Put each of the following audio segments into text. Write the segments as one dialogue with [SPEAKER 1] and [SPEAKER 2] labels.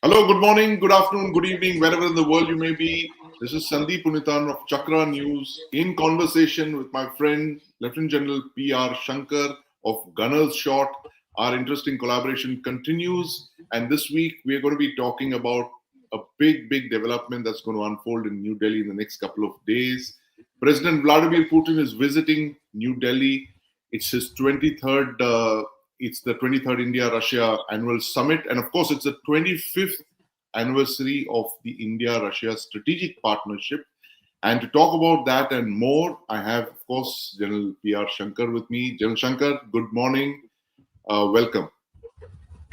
[SPEAKER 1] Hello, good morning, good afternoon, good evening, wherever in the world you may be. This is Sandeep Unnithan of Chakra News in conversation with my friend Lieutenant General PR Shankar of Gunner's Shot. Our interesting collaboration continues, and this week we are going to be talking about a big development that's going to unfold in New Delhi in the next couple of days. President Vladimir Putin is visiting New Delhi. It's his 23rd it's the 23rd India-Russia annual summit. And of course, it's the 25th anniversary of the India-Russia strategic partnership. And to talk about that and more, I have, of course, General PR Shankar with me. General Shankar, good morning. Welcome.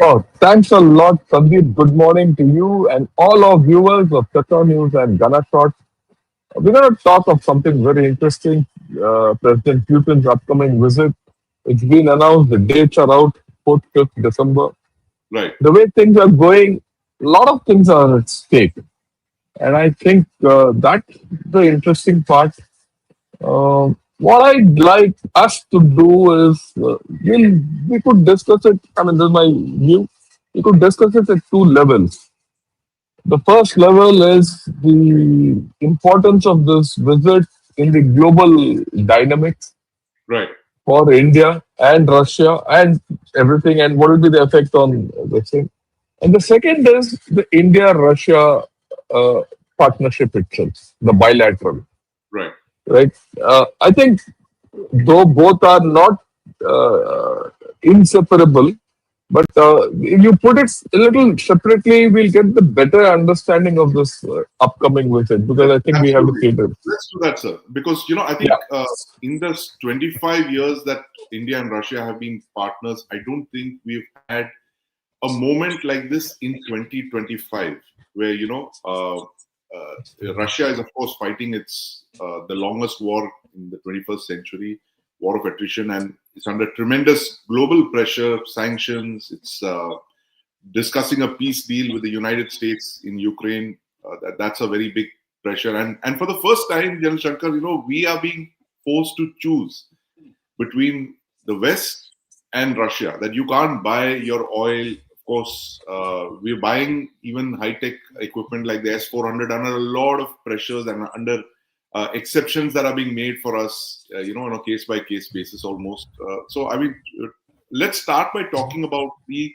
[SPEAKER 2] Oh, thanks a lot, Sandeep. Good morning to you and all our viewers of Chakra News and Gunner Shot. We're going to talk of something very interesting. President Putin's upcoming visit. It's been announced, the dates are out, 4th, 5th December.
[SPEAKER 1] Right.
[SPEAKER 2] The way things are going, a lot of things are at stake. And I think that's the interesting part. What I'd like us to do is, we could discuss it, I mean, this is my view, we could discuss it at two levels. The first level is the importance of this visit in the global dynamics.
[SPEAKER 1] Right.
[SPEAKER 2] For India and Russia and everything, and what will be the effect on the thing. And the second is the India-Russia partnership itself, the bilateral.
[SPEAKER 1] Right.
[SPEAKER 2] Right. I think though both are not inseparable, but if you put it a little separately, we'll get the better understanding of this upcoming visit, because I think we have to cater.
[SPEAKER 1] Let's do that, sir. Because, I think in the 25 years that India and Russia have been partners, I don't think we've had a moment like this in 2025, where, Russia is, of course, fighting the longest war in the 21st century, war of attrition, and it's under tremendous global pressure, sanctions. It's discussing a peace deal with the United States in Ukraine. That's a very big pressure. And for the first time, General Shankar, we are being forced to choose between the West and Russia, that you can't buy your oil. Of course, we're buying even high-tech equipment like the S-400 under a lot of pressures and under exceptions that are being made for us, on a case-by-case basis almost. So, I mean, let's start by talking about the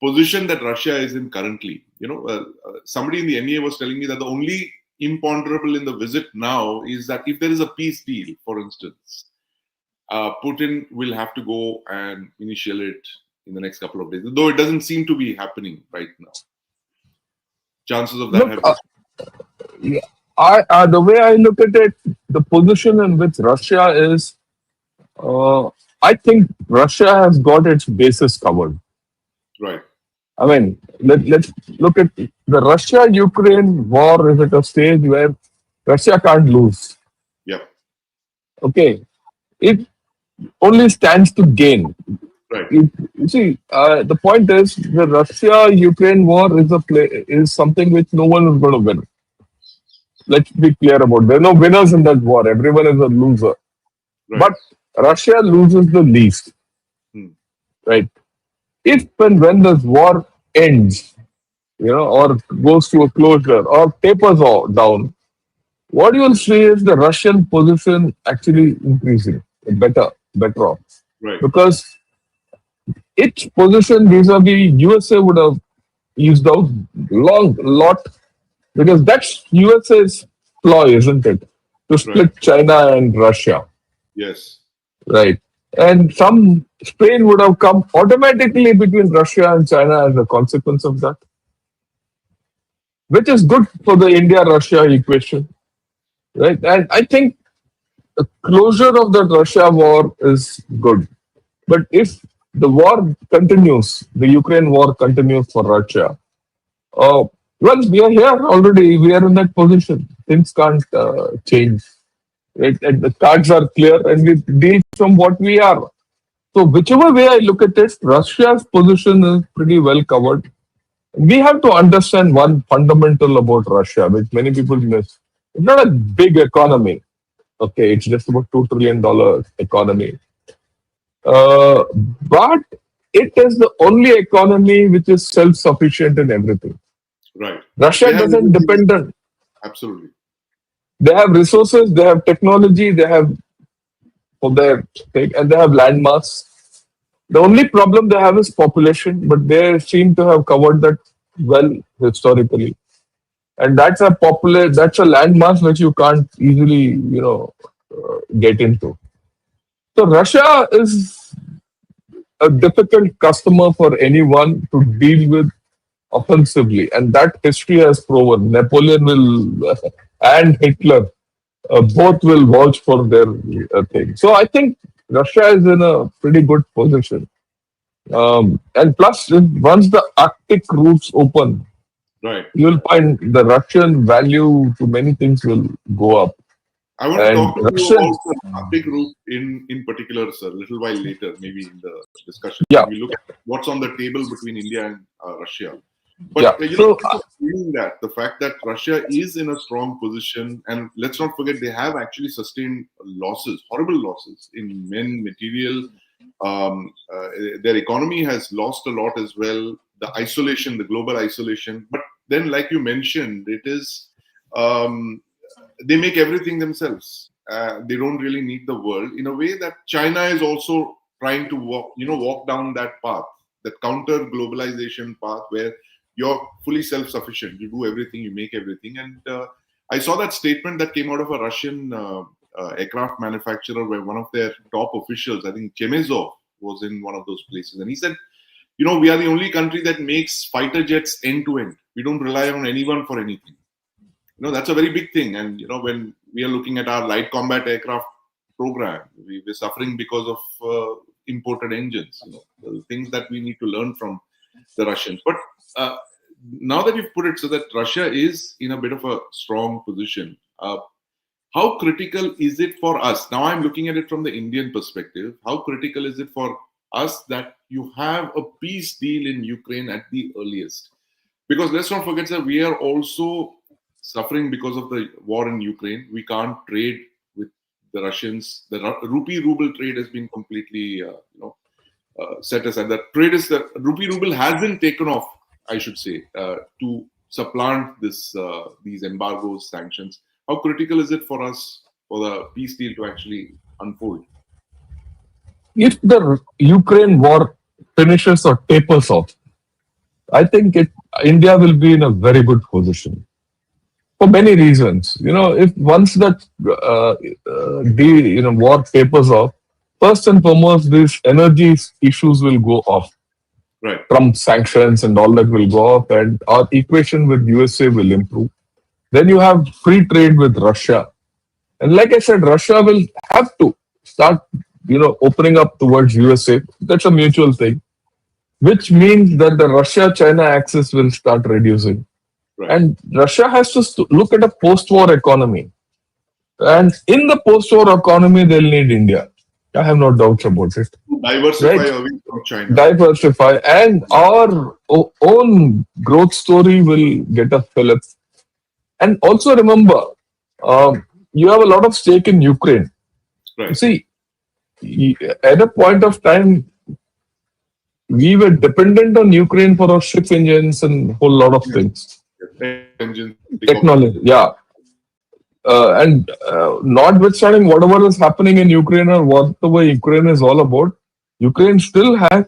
[SPEAKER 1] position that Russia is in currently. Somebody in the NEA was telling me that the only imponderable in the visit now is that if there is a peace deal, for instance, Putin will have to go and initiate it in the next couple of days, though it doesn't seem to be happening right now. Chances of that
[SPEAKER 2] happening. The way I look at it, the position in which Russia is, I think Russia has got its bases covered.
[SPEAKER 1] Right.
[SPEAKER 2] I mean, let's look at the Russia-Ukraine war is at a stage where Russia can't lose.
[SPEAKER 1] Yeah.
[SPEAKER 2] Okay. It only stands to gain.
[SPEAKER 1] Right.
[SPEAKER 2] You see, the point is the Russia-Ukraine war is something which no one is going to win. Let's be clear about it. There are no winners in that war. Everyone is a loser. Right. But Russia loses the least. Right. If and when this war ends, or goes to a closure or tapers down, what you will see is the Russian position actually increasing, better off.
[SPEAKER 1] Right.
[SPEAKER 2] Because its position vis-a-vis USA would have eased out lot. Because that's USA's ploy, isn't it? To split China and Russia.
[SPEAKER 1] Yes.
[SPEAKER 2] Right. And some strain would have come automatically between Russia and China as a consequence of that, which is good for the India-Russia equation. Right. And I think the closure of the Russia war is good. But if the war continues, the Ukraine war continues for Russia, well, we are here already. We are in that position. Things can't change. Right? And the cards are clear, and we deal from what we are. So, whichever way I look at it, Russia's position is pretty well covered. We have to understand one fundamental about Russia, which many people miss. It's not a big economy. Okay, it's just about $2 trillion economy. But it is the only economy which is self-sufficient in everything.
[SPEAKER 1] Right.
[SPEAKER 2] Russia
[SPEAKER 1] They have
[SPEAKER 2] doesn't
[SPEAKER 1] everything.
[SPEAKER 2] depend on.
[SPEAKER 1] Absolutely.
[SPEAKER 2] They have resources, they have technology, they have for their thing, and they have landmass. The only problem they have is population, but they seem to have covered that well historically. And that's a landmass which you can't easily, get into. So Russia is a difficult customer for anyone to deal with offensively, and that history has proven. Napoleon will and Hitler both will vouch for their thing. So I think Russia is in a pretty good position. And plus, once the Arctic routes open,
[SPEAKER 1] Right.
[SPEAKER 2] you'll find the Russian value to many things will go up.
[SPEAKER 1] I want to
[SPEAKER 2] And
[SPEAKER 1] talk to you
[SPEAKER 2] Russian,
[SPEAKER 1] about the Arctic route in particular, sir, a little while later, maybe in the discussion,
[SPEAKER 2] yeah,
[SPEAKER 1] when we look at what's on the table between India and Russia. But
[SPEAKER 2] yeah. So
[SPEAKER 1] also feeling that the fact that Russia is in a strong position, and let's not forget they have actually sustained losses, horrible losses in men, material. Their economy has lost a lot as well. The isolation, the global isolation. But then, like you mentioned, it is. They make everything themselves. They don't really need the world in a way that China is also trying to walk down that path, that counter globalization path where you're fully self-sufficient. You do everything, you make everything. And I saw that statement that came out of a Russian aircraft manufacturer where one of their top officials, I think Chemezov, was in one of those places. And he said, we are the only country that makes fighter jets end to end. We don't rely on anyone for anything. That's a very big thing. And when we are looking at our light combat aircraft program, we're suffering because of imported engines. The things that we need to learn from the Russians. But now that you've put it so that Russia is in a bit of a strong position, how critical is it for us? Now I'm looking at it from the Indian perspective. How critical is it for us that you have a peace deal in Ukraine at the earliest? Because let's not forget that we are also suffering because of the war in Ukraine. We can't trade with the Russians. The rupee ruble trade has been completely, set aside. The rupee ruble hasn't taken off, I should say, to supplant these embargoes, sanctions. How critical is it for us for the peace deal to actually unfold?
[SPEAKER 2] if the Ukraine war finishes or tapers off, I think India will be in a very good position for many reasons. If once that war tapers off, first and foremost, these energy issues will go off.
[SPEAKER 1] Right.
[SPEAKER 2] Trump sanctions and all that will go off, and our equation with USA will improve. Then you have free trade with Russia, and like I said, Russia will have to start, opening up towards USA. That's a mutual thing, which means that the Russia-China axis will start reducing.
[SPEAKER 1] Right.
[SPEAKER 2] And Russia has to look at a post-war economy. And in the post-war economy, they'll need India. I have no doubts about it.
[SPEAKER 1] Diversify
[SPEAKER 2] Right?
[SPEAKER 1] away from China.
[SPEAKER 2] Diversify. And our own growth story will get a fillip. And also remember, you have a lot of stake in Ukraine.
[SPEAKER 1] Right.
[SPEAKER 2] You see, at a point of time, we were dependent on Ukraine for our ship engines and a whole lot of things.
[SPEAKER 1] Engine,
[SPEAKER 2] Technology, yeah. And notwithstanding whatever is happening in Ukraine or whatever Ukraine is all about, Ukraine still has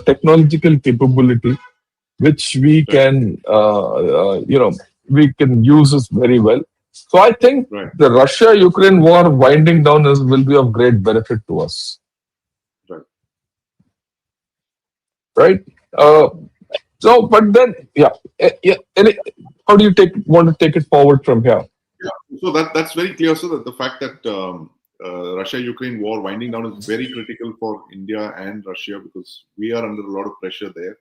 [SPEAKER 2] technological capability which we can, we can use this very well. So I think the Russia-Ukraine war winding down will be of great benefit to us. Right? But then, how do you want to take it forward from here?
[SPEAKER 1] Yeah, so that's very clear. So that the fact that Russia-Ukraine war winding down is very critical for India and Russia because we are under a lot of pressure there.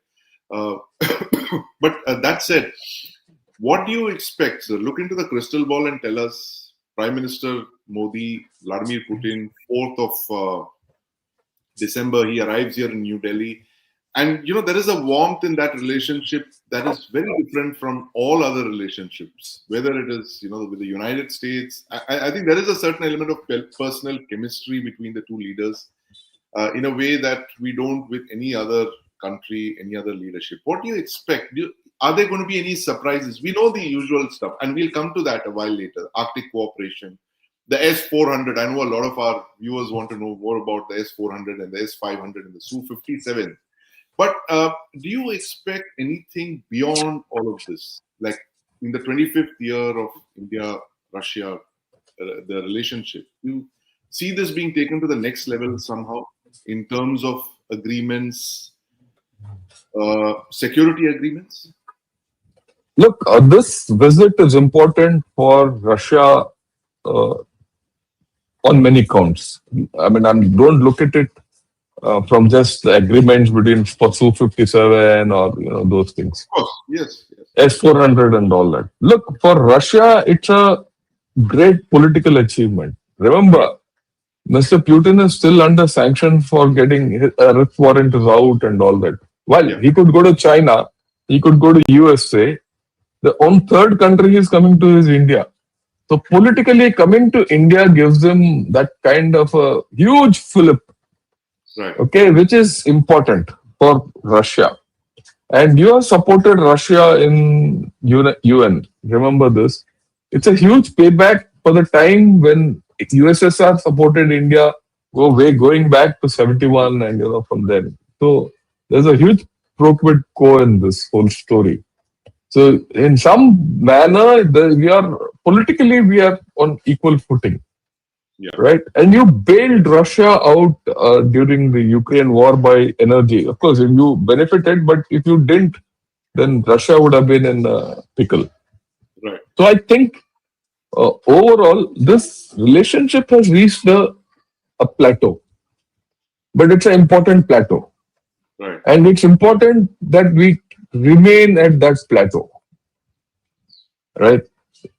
[SPEAKER 1] But that said, what do you expect, sir? Look into the crystal ball and tell us, Prime Minister Modi, Vladimir Putin, 4th of December, he arrives here in New Delhi. And, there is a warmth in that relationship that is very different from all other relationships, whether it is, with the United States. I think there is a certain element of personal chemistry between the two leaders. in a way that we don't with any other country, any other leadership. What do you expect? Are there going to be any surprises? We know the usual stuff, and we'll come to that a while later. Arctic cooperation, the S-400. I know a lot of our viewers want to know more about the S-400 and the S-500 and the Su-57. But do you expect anything beyond all of this? Like in the 25th year of India-Russia, the relationship, you see this being taken to the next level somehow in terms of agreements, security agreements?
[SPEAKER 2] Look, this visit is important for Russia on many counts. I mean, don't look at it from just the agreements between for Su-57 or those things.
[SPEAKER 1] Of course, yes.
[SPEAKER 2] S-400 and all that. Look, for Russia, it's a great political achievement. Remember, Mr. Putin is still under sanction for getting a writ warrant is out and all that. While he could go to China, he could go to USA. The third country he's coming to is India. So politically, coming to India gives him that kind of a huge fillip, okay, which is important for Russia. And you have supported Russia in UN. Remember this. It's a huge payback for the time when USSR supported India going back to 71 and from then. So there's a huge pro quid quo in this whole story. So in some manner, we are on equal footing, right? And you bailed Russia out during the Ukraine war by energy. Of course, you benefited, but if you didn't, then Russia would have been in a pickle.
[SPEAKER 1] Right.
[SPEAKER 2] So I think overall, this relationship has reached a plateau, but it's an important plateau.
[SPEAKER 1] Right.
[SPEAKER 2] And it's important that we remain at that plateau, right?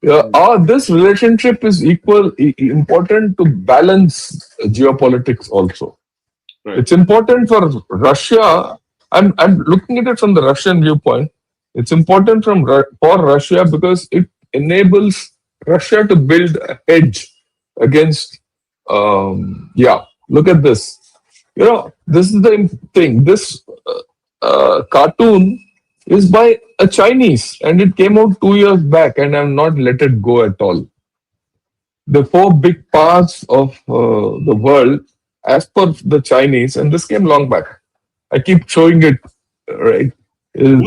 [SPEAKER 2] This relationship is important to balance geopolitics also. Right. It's important for Russia. I'm looking at it from the Russian viewpoint. It's important for Russia because it enables Russia to build a hedge against. Look at this. This is the thing. This cartoon is by a Chinese and it came out 2 years back and I've not let it go at all. The 4 big powers of the world as per the Chinese, and this came long back. I keep showing it, right?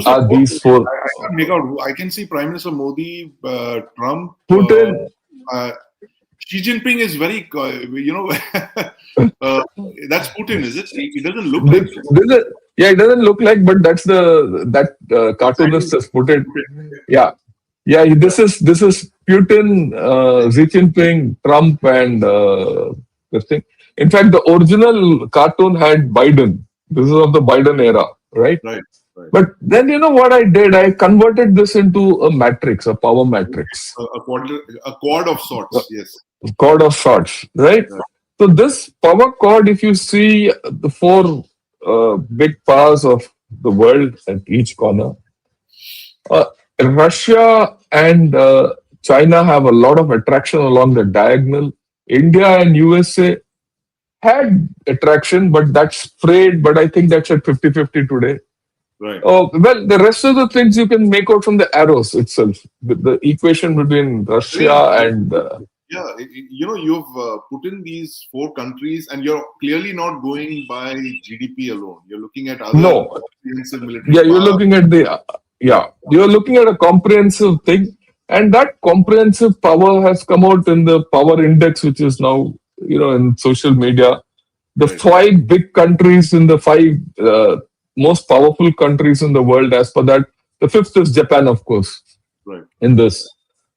[SPEAKER 2] Are these 4?
[SPEAKER 1] I can't make out. I can see Prime Minister Modi, Trump,
[SPEAKER 2] Putin.
[SPEAKER 1] Xi Jinping is very, that's Putin, is it? It doesn't look like it.
[SPEAKER 2] It doesn't look like, but that's that cartoonist has put it. Yeah. This is Putin, Xi Jinping, Trump, and this thing. In fact, the original cartoon had Biden. This is of the Biden era, right?
[SPEAKER 1] Right.
[SPEAKER 2] But then what I did? I converted this into a matrix, a power matrix.
[SPEAKER 1] A quad of sorts, yes.
[SPEAKER 2] A quad of sorts, right? So this power chord, if you see the 4 big powers of the world at each corner, Russia and China have a lot of attraction along the diagonal. India and USA had attraction, but that's frayed. But I think that's at 50-50 today.
[SPEAKER 1] Right.
[SPEAKER 2] Well, the rest of the things you can make out from the arrows itself. The equation between Russia and...
[SPEAKER 1] you've put in these 4 countries and you're clearly not going by GDP alone. You're looking at other comprehensive military
[SPEAKER 2] you're looking at you're looking at a comprehensive thing, and that comprehensive power has come out in the power index, which is now, in social media. The 5 big countries in the 5 most powerful countries in the world, as per that. The 5th is Japan, of course, in this,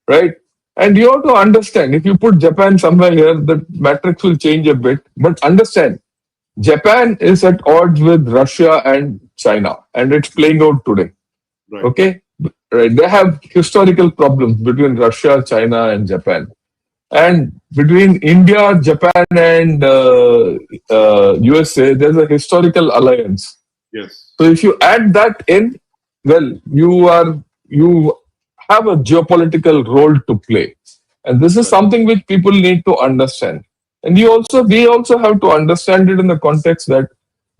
[SPEAKER 2] right? And you have to understand, if you put Japan somewhere here, the matrix will change a bit. But understand, Japan is at odds with Russia and China, and it's playing out today.
[SPEAKER 1] Right.
[SPEAKER 2] Okay? Right. They have historical problems between Russia, China, and Japan. And between India, Japan, and USA, there's a historical alliance.
[SPEAKER 1] Yes.
[SPEAKER 2] So if you add that in, well, you have a geopolitical role to play. And this is something which people need to understand. And we also have to understand it in the context that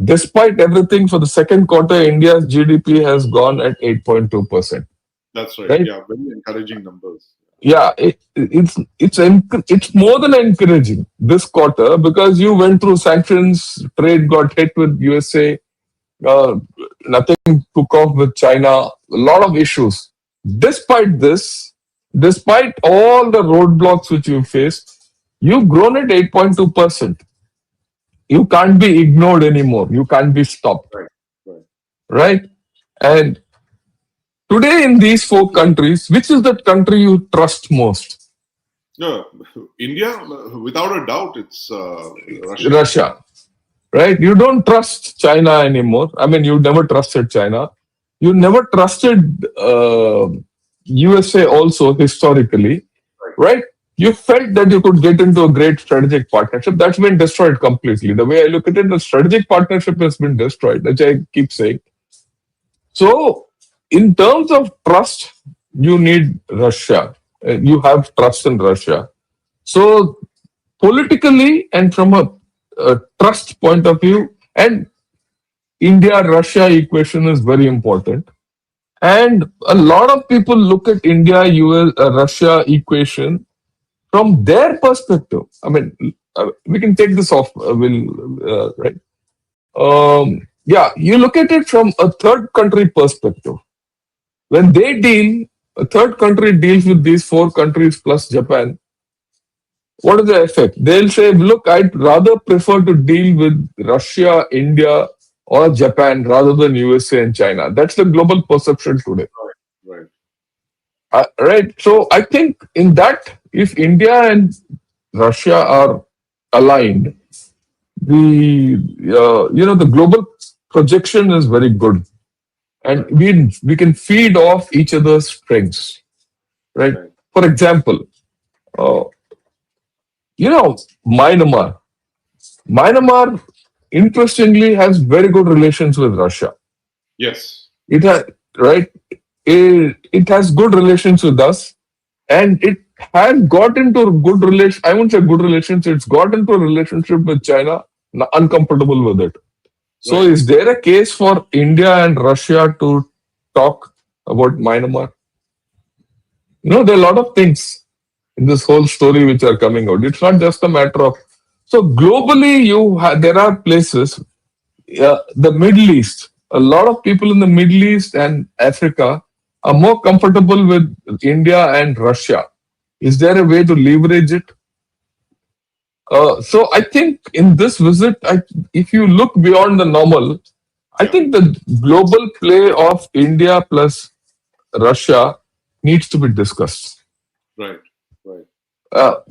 [SPEAKER 2] despite everything, for the second quarter, India's GDP has gone at 8.2%.
[SPEAKER 1] That's right.
[SPEAKER 2] Right?
[SPEAKER 1] Yeah, very encouraging numbers.
[SPEAKER 2] Yeah, it's more than encouraging this quarter because you went through sanctions, trade got hit with USA, uh, nothing took off with China, a lot of issues. Despite this, despite all the roadblocks which you faced, you've grown at 8.2%. You can't be ignored anymore. You can't be stopped,
[SPEAKER 1] Right. Right.
[SPEAKER 2] right? And today, in these four countries, which is the country you trust most?
[SPEAKER 1] No, India, without a doubt, it's Russia.
[SPEAKER 2] Russia, right? You don't trust China anymore. I mean, you never trusted China. You never trusted USA also historically, right? You felt that you could get into a great strategic partnership. That's been destroyed completely. The way I look at it, the strategic partnership has been destroyed, which I keep saying. So, in terms of trust, you need Russia. You have trust in Russia. So, politically and from a trust point of view, and India-Russia equation is very important. And a lot of people look at India-US-Russia equation from their perspective. I mean, we can take this off. Right? Yeah, you look at it from a third country perspective. When they deal, a third country deals with these four countries plus Japan. What is the effect? They'll say, look, I'd rather prefer to deal with Russia, India, or Japan rather than USA and China. That's the global perception today.
[SPEAKER 1] Right.
[SPEAKER 2] Right. So I think in that, if India and Russia are aligned, the global projection is very good, and we can feed off each other's strengths. Right.
[SPEAKER 1] Right.
[SPEAKER 2] For example, uh, Myanmar. Myanmar, interestingly, has very good relations with Russia.
[SPEAKER 1] Yes.
[SPEAKER 2] It has right. It has good relations with us, and it has got into a good relation. I won't say good relations. It's got into a relationship with China, uncomfortable with it. So,
[SPEAKER 1] Right.
[SPEAKER 2] is there a case for India and Russia to talk about Myanmar? There are a lot of things in this whole story which are coming out. It's not just a matter of. So globally, there are places, the Middle East. A lot of people in the Middle East and Africa are more comfortable with India and Russia. Is there a way to leverage it? So I think in this visit, if you look beyond the normal, I think the global play of India plus Russia needs to be discussed.
[SPEAKER 1] Right. Right.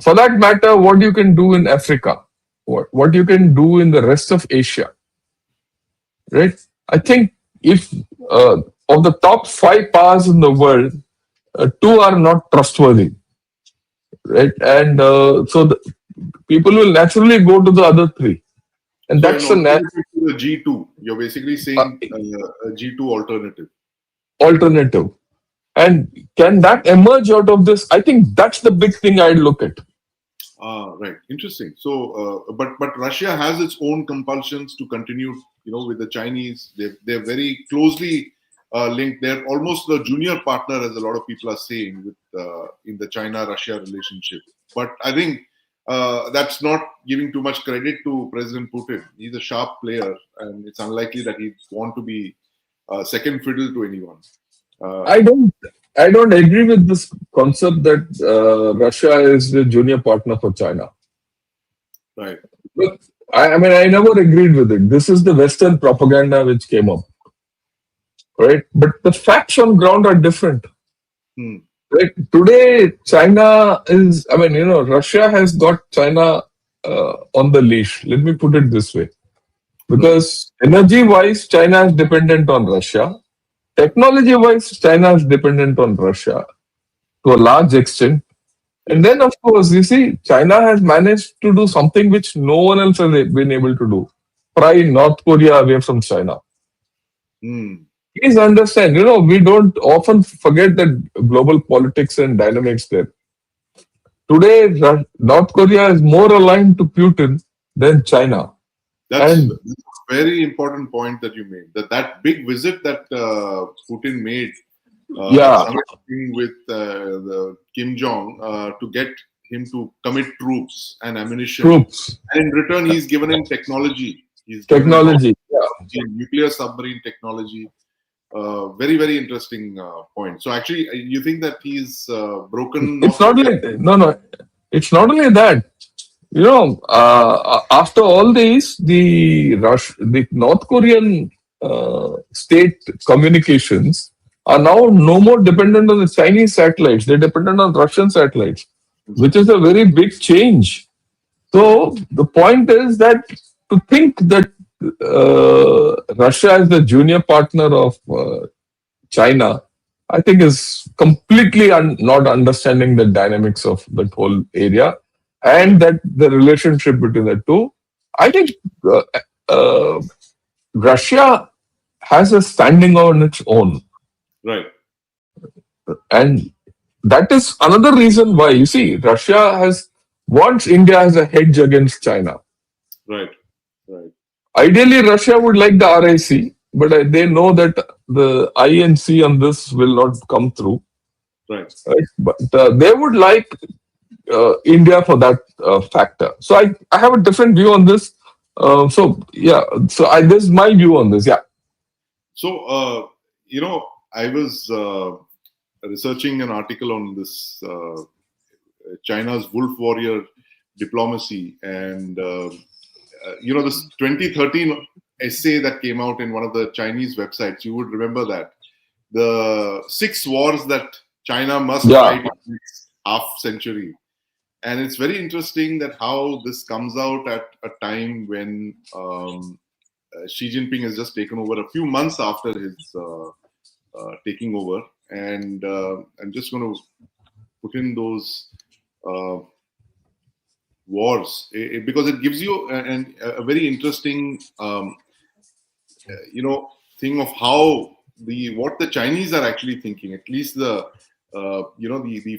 [SPEAKER 2] For that matter, what you can do in Africa, what you can do in the rest of Asia, right? I think if of the top 5 powers in the world, 2 are not trustworthy, right? And so people will naturally go to the other 3, and
[SPEAKER 1] So,
[SPEAKER 2] that's the
[SPEAKER 1] alternative to the G2, you're basically saying a G2 alternative.
[SPEAKER 2] alternative. And can that emerge out of this? I think that's the big thing I'd look at.
[SPEAKER 1] Right. Interesting. So, but Russia has its own compulsions to continue. With the Chinese, they're very closely linked. They're almost the junior partner, as a lot of people are saying, with in the China-Russia relationship. But I think that's not giving too much credit to President Putin. He's a sharp player, and it's unlikely that he'd want to be second fiddle to anyone.
[SPEAKER 2] I don't agree with this concept that Russia is the junior partner for China.
[SPEAKER 1] Right.
[SPEAKER 2] Look, I mean, I never agreed with it. This is the Western propaganda which came up, right? But the facts on ground are different. Right? Today, China is, Russia has got China on the leash. Let me put it this way. Because energy-wise, China is dependent on Russia. Technology-wise, China is dependent on Russia to a large extent. And then, of course, you see, China has managed to do something which no one else has been able to do. Pry North Korea away from China. Please understand, we don't often forget that global politics and dynamics there. today North Korea is more aligned to Putin than China.
[SPEAKER 1] That's
[SPEAKER 2] And
[SPEAKER 1] a very important point that you made. That big visit that Putin made at
[SPEAKER 2] yeah,
[SPEAKER 1] something with the Kim Jong to get him to commit troops and ammunition,
[SPEAKER 2] troops,
[SPEAKER 1] and in return, he's given him technology. He's given him
[SPEAKER 2] technology. Yeah.
[SPEAKER 1] nuclear submarine technology. Very very interesting point. So actually, you think that he's broken
[SPEAKER 2] It's
[SPEAKER 1] North
[SPEAKER 2] not
[SPEAKER 1] Korea?
[SPEAKER 2] like no. It's not only that. After all these, the North Korean state communications are now no more dependent on the Chinese satellites. They're dependent on Russian satellites, which is a very big change. So the point is that to think that Russia is the junior partner of China, I think is completely not understanding the dynamics of that whole area and that the relationship between the two. I think uh, uh, Russia has a standing on its own,
[SPEAKER 1] Right,
[SPEAKER 2] and that is another reason why you see Russia has wants India as a hedge against China.
[SPEAKER 1] right, right,
[SPEAKER 2] Ideally, Russia would like the RIC, but they know that the INC on this will not come through.
[SPEAKER 1] right.
[SPEAKER 2] Right? But they would like India for that factor. So I have a different view on this. This is my view on this. Yeah,
[SPEAKER 1] So I was researching an article on this China's wolf warrior diplomacy, and this 2013 essay that came out in one of the Chinese websites. You would remember that the 6 wars that China must
[SPEAKER 2] yeah,
[SPEAKER 1] fight in the next half century. And it's very interesting that how this comes out at a time when Xi Jinping has just taken over a few months after his taking over. And I'm just going to put in those uh, wars because it gives you a very interesting, thing of how what the Chinese are actually thinking. At least the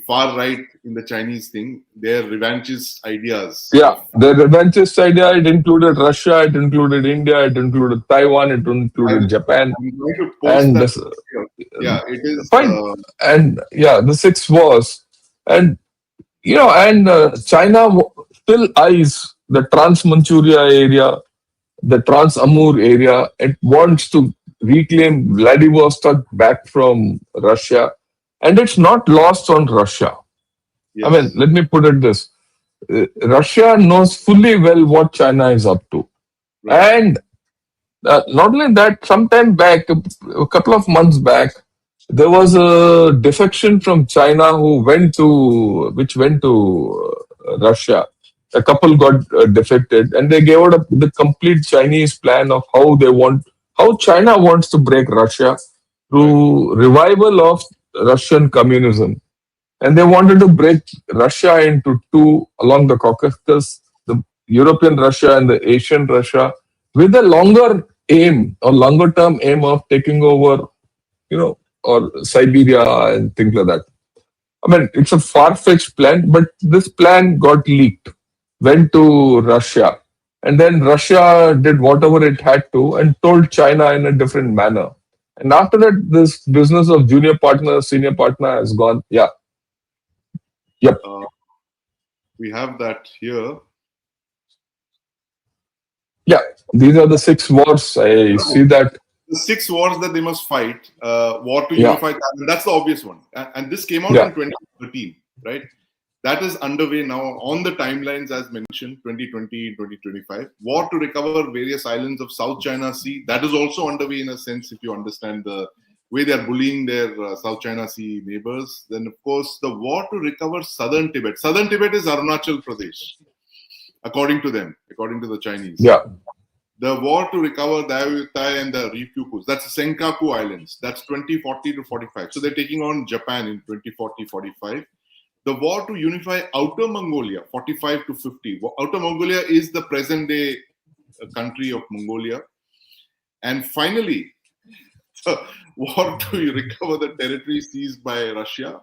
[SPEAKER 1] far right in the Chinese thing, their revanchist ideas
[SPEAKER 2] yeah.
[SPEAKER 1] of.
[SPEAKER 2] The revanchist idea, it included Russia, it included India, it included Taiwan, it included Japan,
[SPEAKER 1] I'm going to post
[SPEAKER 2] and
[SPEAKER 1] that
[SPEAKER 2] this,
[SPEAKER 1] here. Yeah, it is.
[SPEAKER 2] fine. And yeah, the 6 wars. And China still eyes the Trans-Manchuria area, the Trans-Amur area. It wants to reclaim Vladivostok back from Russia, and it's not lost on Russia. I mean,
[SPEAKER 1] Yes.
[SPEAKER 2] let me put it this: Russia knows fully well what China is up to,
[SPEAKER 1] Right.
[SPEAKER 2] and not only that, sometime back, a couple of months back, there was a defection from China which went to Russia. A couple got defected, and they gave out the complete Chinese plan of how China wants to break Russia
[SPEAKER 1] Right.
[SPEAKER 2] through revival of Russian communism, and they wanted to break Russia into two along the Caucasus, the European Russia and the Asian Russia, with a longer aim or longer term aim of taking over, or Siberia and things like that. I mean, it's a far-fetched plan, but this plan got leaked, went to Russia, and then Russia did whatever it had to and told China in a different manner. And after that, this business of junior partner, senior partner has gone. Yeah, yep,
[SPEAKER 1] Uh, we have that here.
[SPEAKER 2] yeah. These are the 6 wars. I see that.
[SPEAKER 1] The 6 wars that they must fight. War to
[SPEAKER 2] Yeah,
[SPEAKER 1] unify Thailand. That's the obvious one. And this came out
[SPEAKER 2] yeah,
[SPEAKER 1] in 2013, right? That is underway now on the timelines as mentioned, 2020, 2025. War to recover various islands of South China Sea. That is also underway in a sense, if you understand the way they are bullying their South China Sea neighbors. Then, of course, the war to recover southern Tibet. Southern Tibet is Arunachal Pradesh, according to them, according to the Chinese.
[SPEAKER 2] yeah,
[SPEAKER 1] The war to recover Dayutai and the Ryukyukus, that's the Senkaku Islands. That's 2040 to 45. So they're taking on Japan in 2040, 45. The war to unify Outer Mongolia, 45 to 50. Outer Mongolia is the present day country of Mongolia. And finally, the war to recover the territory seized by Russia.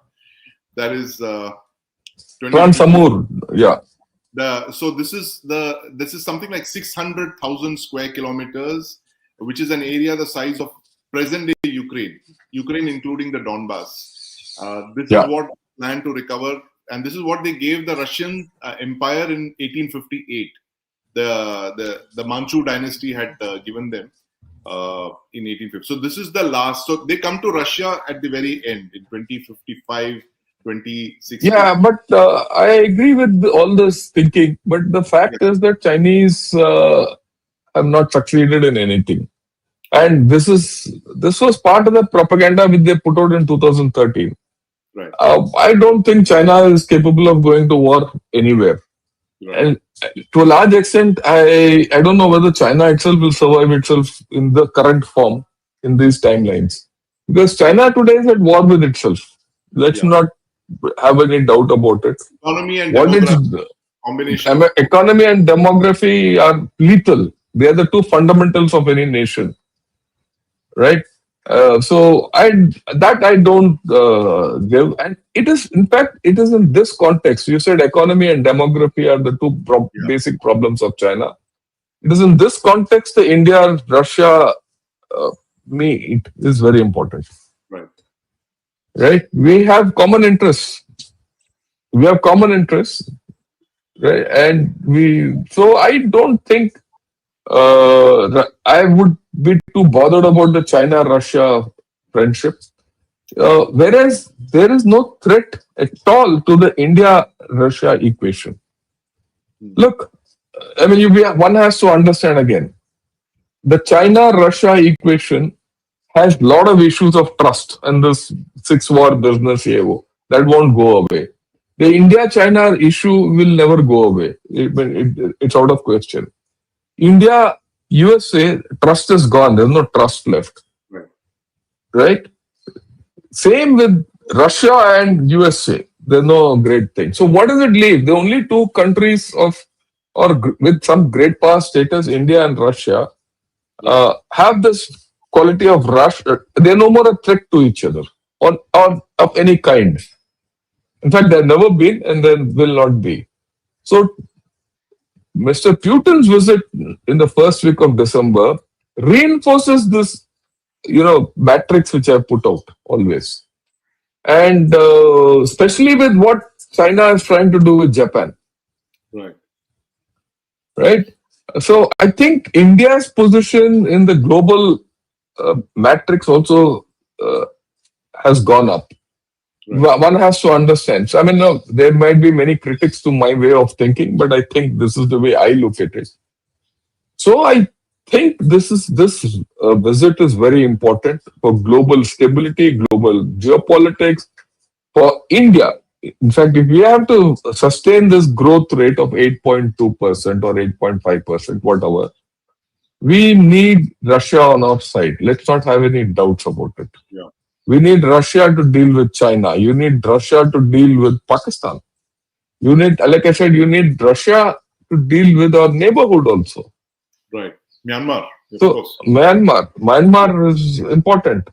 [SPEAKER 1] That is
[SPEAKER 2] Trans-Amur, yeah.
[SPEAKER 1] So this is something like 600,000 square kilometers, which is an area the size of present-day Ukraine including the Donbass. This is
[SPEAKER 2] Yeah.
[SPEAKER 1] what they plan to recover, and this is what they gave the Russian Empire in 1858. The Manchu dynasty had given them in 1850. So this is the last. So they come to Russia at the very end in 2055, 2060.
[SPEAKER 2] Yeah, but I agree with all this thinking. But the fact is that Chinese have not succeeded in anything, and this was part of the propaganda which they put out in 2013.
[SPEAKER 1] Right.
[SPEAKER 2] I don't think China is capable of going to war anywhere.
[SPEAKER 1] Right.
[SPEAKER 2] And to a large extent, I don't know whether China itself will survive itself in the current form in these timelines. Because China today is at war with itself. Let's not have any doubt about it.
[SPEAKER 1] Economy and demography combination.
[SPEAKER 2] Economy and demography are lethal. They are the two fundamentals of any nation. Right? So I don't give, and it is in fact it is in this context. You said economy and demography are the two basic problems of China. It is in this context the India-Russia meet is very important.
[SPEAKER 1] Right.
[SPEAKER 2] Right. We have common interests. Right, and so I don't think I would be too bothered about the China-Russia friendship. Whereas there is no threat at all to the India-Russia equation. Look, I mean, one has to understand again, the China-Russia equation has a lot of issues of trust and this six-war business that won't go away. The India-China issue will never go away. It's out of question. India, USA, trust is gone. There's no trust left. Right? Same with Russia and USA. There's no great thing. So what does it leave? The only two countries with some great power status, India and Russia, have this quality of Russia. They're no more a threat to each other or of any kind. In fact, they've never been and then will not be. So Mr. Putin's visit in the first week of December reinforces this, matrix which I put out always. And especially with what China is trying to do with Japan. Right? So I think India's position in the global matrix also has gone up. One has to understand. So, I mean, no, there might be many critics to my way of thinking, but I think this is the way I look at it. So I think this visit is very important for global stability, global geopolitics, for India. In fact, if we have to sustain this growth rate of 8.2% or 8.5%, whatever, we need Russia on our side. Let's not have any doubts about it.
[SPEAKER 1] Yeah.
[SPEAKER 2] We need Russia to deal with China. You need Russia to deal with Pakistan. You need, like I said, you need Russia to deal with our neighborhood also.
[SPEAKER 1] Right. Myanmar.
[SPEAKER 2] So Myanmar is important.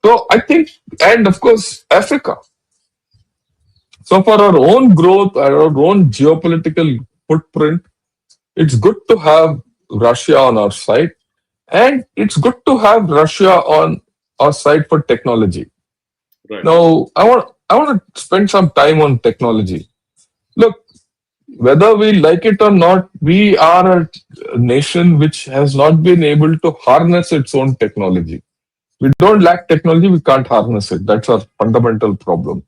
[SPEAKER 2] So I think, and of course, Africa. So for our own growth, our own geopolitical footprint, it's good to have Russia on our side. And it's good to have Russia on our side for technology.
[SPEAKER 1] Right.
[SPEAKER 2] Now, I want to spend some time on technology. Look, whether we like it or not, we are a nation which has not been able to harness its own technology. We don't lack technology, we can't harness it. That's our fundamental problem.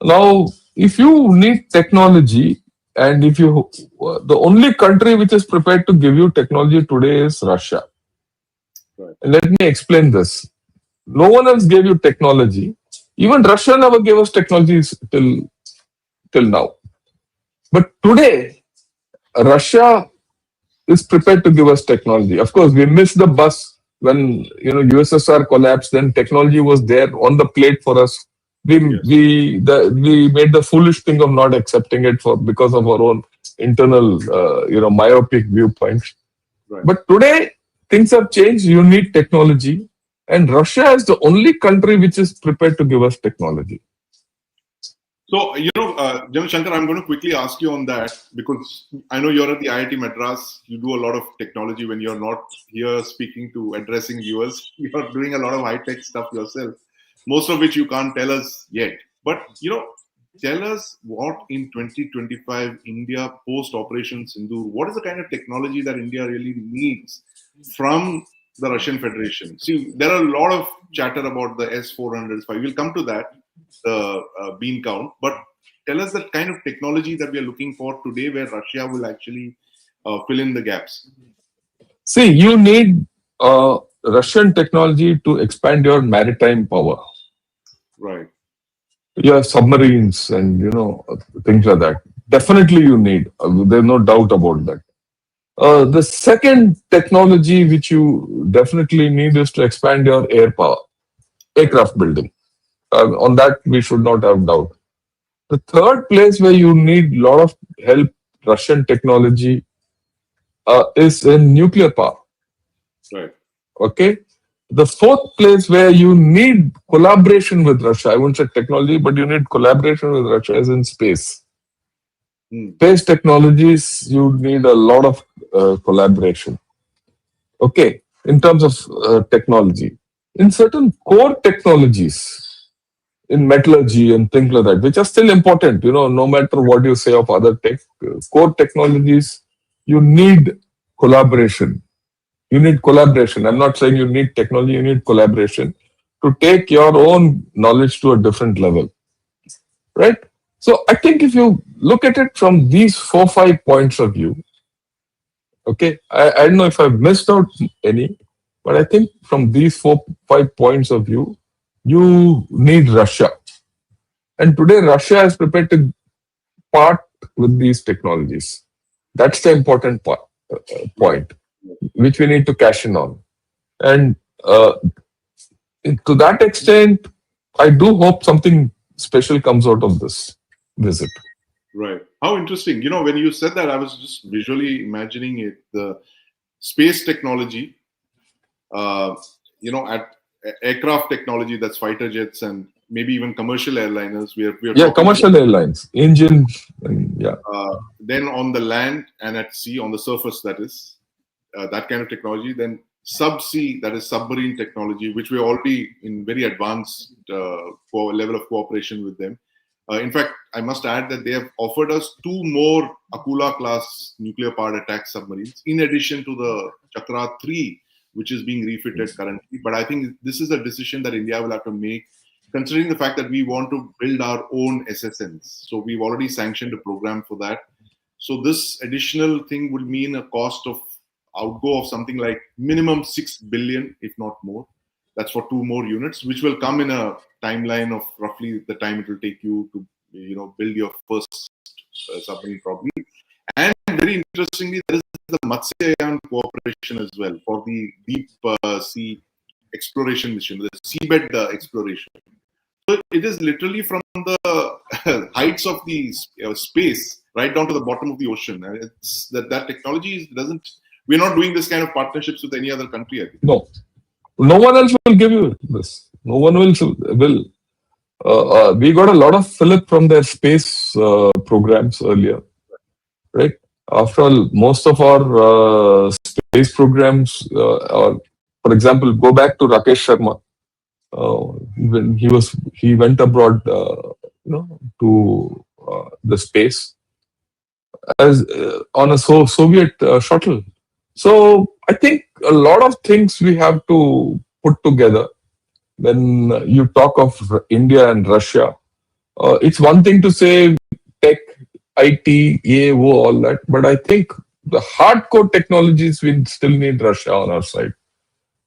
[SPEAKER 2] Now, if you need technology, and the only country which is prepared to give you technology today is Russia.
[SPEAKER 1] Right.
[SPEAKER 2] Let me explain this. No one else gave you technology. Even Russia never gave us technology till now. But today, Russia is prepared to give us technology. Of course, we missed the bus when USSR collapsed. Then technology was there on the plate for us. We made the foolish thing of not accepting it because of our own internal myopic viewpoints.
[SPEAKER 1] Right.
[SPEAKER 2] But today things have changed. You need technology, and Russia is the only country which is prepared to give us technology.
[SPEAKER 1] So, General Shankar, I'm going to quickly ask you on that because I know you're at the IIT Madras. You do a lot of technology when you're not here speaking to addressing viewers. You're doing a lot of high-tech stuff yourself, most of which you can't tell us yet. But, tell us what in 2025 India post-Operation Sindoor, what is the kind of technology that India really needs from the Russian Federation? See, there are a lot of chatter about the S-400s. We'll come to that, the bean count, but tell us the kind of technology that we are looking for today where Russia will actually fill in the gaps.
[SPEAKER 2] See, you need Russian technology to expand your maritime power.
[SPEAKER 1] Right.
[SPEAKER 2] You have submarines and things like that. Definitely, you need. There's no doubt about that. The second technology which you definitely need is to expand your air power, aircraft building. On that, we should not have doubt. The third place where you need a lot of help, Russian technology, is in nuclear power.
[SPEAKER 1] Right.
[SPEAKER 2] Okay. The fourth place where you need collaboration with Russia, I won't say technology, but you need collaboration with Russia, is in space. Space technologies, you need a lot of collaboration. Okay. In terms of technology. In certain core technologies, in metallurgy and things like that, which are still important, no matter what you say of other core technologies, you need collaboration. You need collaboration. I'm not saying you need technology, you need collaboration to take your own knowledge to a different level. Right? So I think if you look at it from these 4-5 points of view, okay, I don't know if I've missed out any, but I think from these 4-5 points of view, you need Russia. And today, Russia is prepared to part with these technologies. That's the important point, which we need to cash in on. And to that extent, I do hope something special comes out of this visit.
[SPEAKER 1] Right. How interesting. When you said that, I was just visually imagining it. The space technology, at aircraft technology, that's fighter jets and maybe even commercial airliners. We are
[SPEAKER 2] commercial airlines, engines, yeah.
[SPEAKER 1] Then on the land and at sea, on the surface, that is that kind of technology. Then subsea, that is submarine technology, which we're already in very advanced level of cooperation with them. In fact, I must add that they have offered us 2 more Akula class nuclear powered attack submarines, in addition to the Chakra 3, which is being refitted currently. But I think this is a decision that India will have to make, considering the fact that we want to build our own SSNs. So we've already sanctioned a program for that. So this additional thing will mean a cost of outgo of something like minimum 6 billion, if not more. That's for 2 more units, which will come in a timeline of roughly the time it will take you to, build your first submarine probably. And very interestingly, there is the Matsyayan cooperation as well for the deep sea exploration mission, the seabed exploration. So it is literally from the heights of the space right down to the bottom of the ocean. And it's that technology doesn't. We're not doing this kind of partnerships with any other country, I think.
[SPEAKER 2] No one else will give you this. No one will. We got a lot of fillip from their space programs earlier, right? After all, most of our space programs, for example, go back to Rakesh Sharma. When he went abroad, to the space as on a Soviet shuttle. So I think a lot of things we have to put together when you talk of India and Russia. It's one thing to say tech, IT, EAO, all that, but I think the hardcore technologies we still need Russia on our side.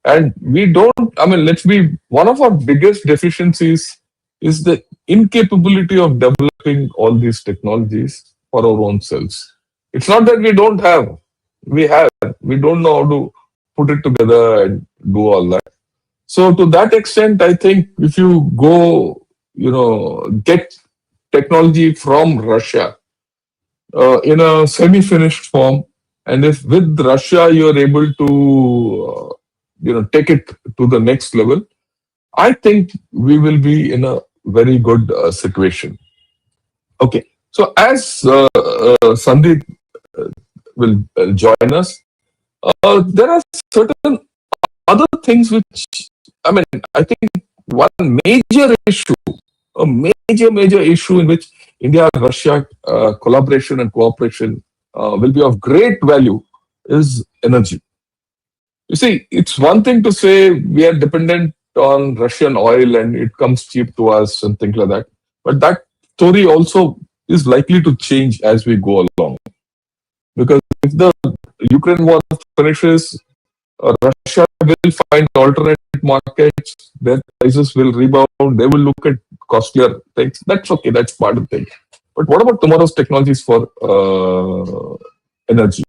[SPEAKER 2] And we don't, let's be, one of our biggest deficiencies is the incapability of developing all these technologies for our own selves. It's not that we don't have, we have, we don't know how to put it together and do all that. So to that extent, I think if you go, get technology from Russia in a semi-finished form, and if with Russia you're able to, take it to the next level, I think we will be in a very good situation. Okay. So as Sandeep will join us, there are certain other things which, I mean, I think one major issue, a major issue in which India and Russia collaboration and cooperation will be of great value is energy. You see, it's one thing to say we are dependent on Russian oil and it comes cheap to us and things like that. But that story also is likely to change as we go along. Because if the Ukraine war finishes, Russia will find alternate markets, their prices will rebound, they will look at costlier things. That's okay, that's part of the thing. But what about tomorrow's technologies for energy,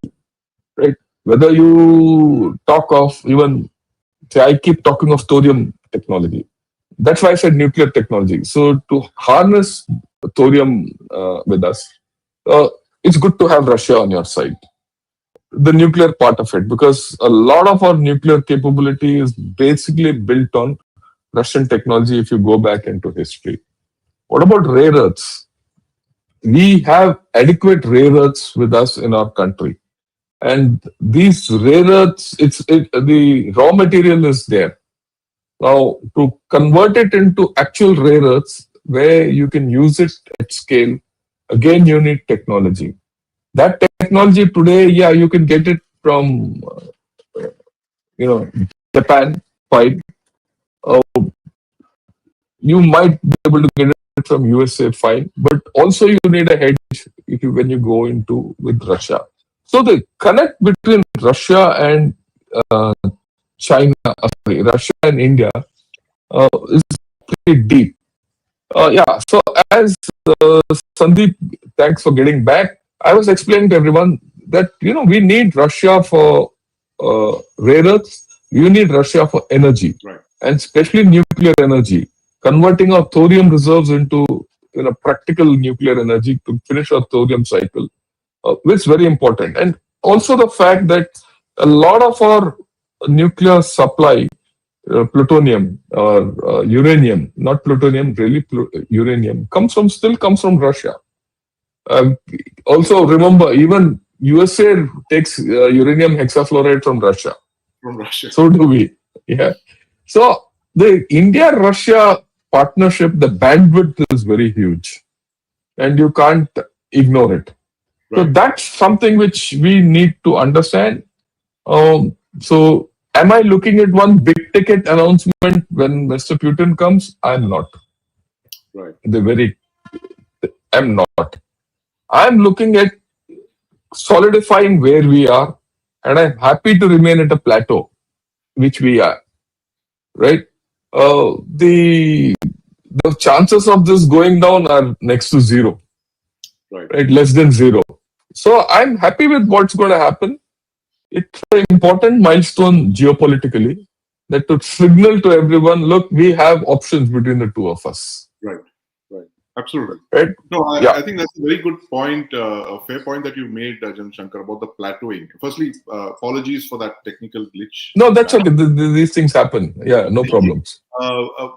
[SPEAKER 2] right? Whether you talk of even, say, I keep talking of thorium technology. That's why I said nuclear technology. So to harness thorium with us, uh, it's good to have Russia on your side, the nuclear part of it, because a lot of our nuclear capability is basically built on Russian technology if you go back into history. What about rare earths? We have adequate rare earths with us in our country. And these rare earths, the raw material is there. Now, to convert it into actual rare earths where you can use it at scale, again, you need technology. That technology today, yeah, you can get it from, Japan, fine. Uh, you might be able to get it from USA, fine. But also you need a hedge when you go into with Russia. So the connect between Russia and uh, China, sorry, Russia and India is pretty deep. Yeah, so as uh, Sandeep, thanks for getting back. I was explaining to everyone that we need Russia for rare earths. You need Russia for energy,
[SPEAKER 1] Right.
[SPEAKER 2] and especially nuclear energy. Converting our thorium reserves into practical nuclear energy to finish our thorium cycle, which is very important. And also the fact that a lot of our nuclear supply, plutonium or uranium, not plutonium, really uranium, still comes from Russia. Um, Also, remember, even USA takes uranium hexafluoride from Russia.
[SPEAKER 1] From Russia.
[SPEAKER 2] So do we. Yeah. So the India-Russia partnership, the bandwidth is very huge, and you can't ignore it. So
[SPEAKER 1] Right.
[SPEAKER 2] that's something which we need to understand. So am I looking at one big ticket announcement when Mr. Putin comes? I'm not.
[SPEAKER 1] Right.
[SPEAKER 2] The very, I'm not. I'm looking at solidifying where we are, and I'm happy to remain at a plateau, which we are. Right. The chances of this going down are next to zero.
[SPEAKER 1] Right.
[SPEAKER 2] Right, less than zero. So I'm happy with what's going to happen. It's an important milestone geopolitically that to signal to everyone, look, we have options between the two of us.
[SPEAKER 1] Right. Right. Absolutely.
[SPEAKER 2] Right?
[SPEAKER 1] No,
[SPEAKER 2] Yeah.
[SPEAKER 1] I think that's a very good point, a fair point that you made, General Shankar, about the plateauing. Firstly, apologies for that technical glitch.
[SPEAKER 2] No, that's okay. These things happen. Yeah, no problems.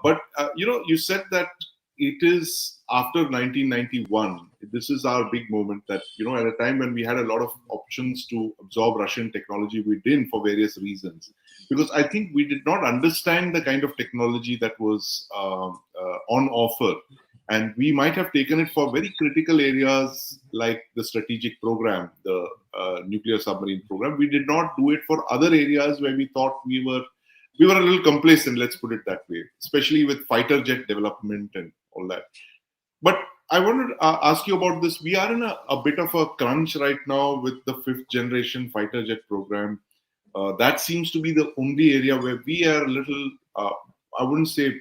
[SPEAKER 1] But you said that it is after 1991. This is our big moment. That at a time when we had a lot of options to absorb Russian technology, we didn't for various reasons. Because I think we did not understand the kind of technology that was on offer, and we might have taken it for very critical areas like the strategic program, the nuclear submarine program. We did not do it for other areas where we thought we were a little complacent, let's put it that way, especially with fighter jet development and all that. But I wanted to ask you about this. We are in a bit of a crunch right now with the fifth generation fighter jet program. That seems to be the only area where we are a little, I wouldn't say,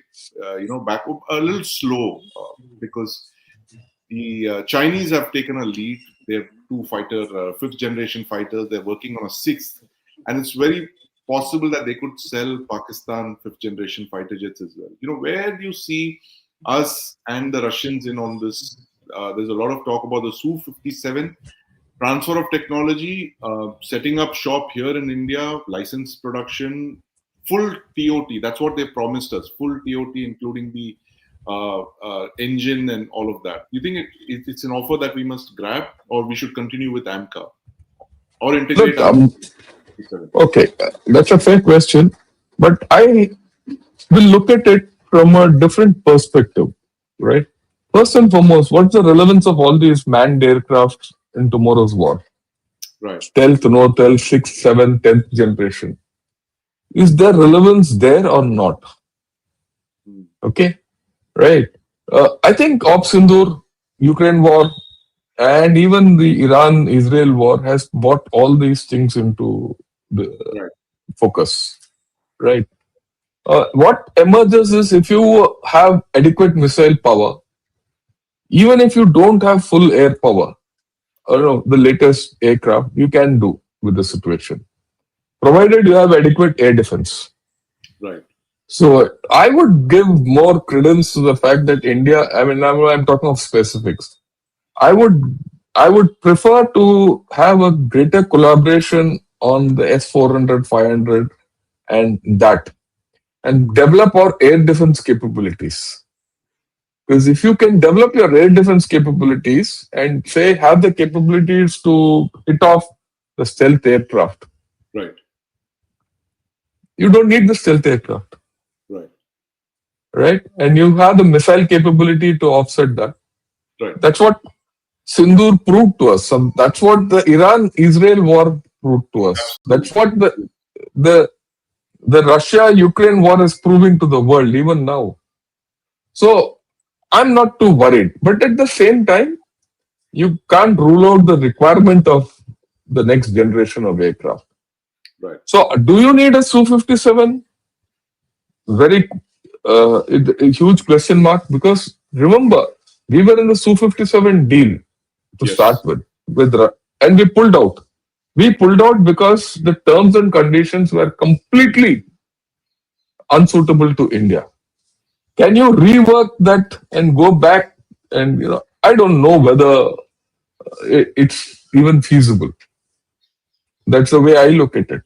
[SPEAKER 1] back, a little slow because the Chinese have taken a lead. They have two fifth generation fighters. They're working on a sixth. And it's very possible that they could sell Pakistan fifth generation fighter jets as well. Where do you see us and the Russians in on this? There's a lot of talk about the Su-57 transfer of technology, setting up shop here in India, license production, full TOT. That's what they promised us, full TOT, including the engine and all of that. You think it's an offer that we must grab, or we should continue with AMCA or integrate
[SPEAKER 2] Look,
[SPEAKER 1] AMCA?
[SPEAKER 2] okay, that's a fair question, but I will look at it from a different perspective, right? First and foremost, what's the relevance of all these manned aircraft in tomorrow's war?
[SPEAKER 1] Right.
[SPEAKER 2] Stealth, no stealth, sixth, seventh, 10th generation. Is there relevance there or not? Okay, right. I think Op Sindoor, Ukraine war, and even the Iran-Israel war has brought all these things into the
[SPEAKER 1] Right.
[SPEAKER 2] focus, right? What emerges is if you have adequate missile power, even if you don't have full air power, or the latest aircraft, you can do with the situation, provided you have adequate air defense.
[SPEAKER 1] Right.
[SPEAKER 2] So I would give more credence to the fact that India. I mean, I'm talking of specifics. I would prefer to have a greater collaboration on the S-400, 500, and that, and develop our air defense capabilities. Because if you can develop your air defense capabilities and say have the capabilities to hit off the stealth aircraft,
[SPEAKER 1] Right.
[SPEAKER 2] you don't need the stealth aircraft,
[SPEAKER 1] Right.
[SPEAKER 2] right? And you have the missile capability to offset that.
[SPEAKER 1] Right.
[SPEAKER 2] That's what Sindoor proved to us. That's what the Iran-Israel war proved to us. That's what the Russia-Ukraine war is proving to the world even now. So I'm not too worried. But at the same time, you can't rule out the requirement of the next generation of aircraft.
[SPEAKER 1] Right.
[SPEAKER 2] So do you need a Su-57? Very a huge question mark, because remember, we were in the Su-57 deal to start with, and we pulled out. We pulled out because the terms and conditions were completely unsuitable to India. Can you rework that and go back? And I don't know whether it's even feasible. That's the way I look at it.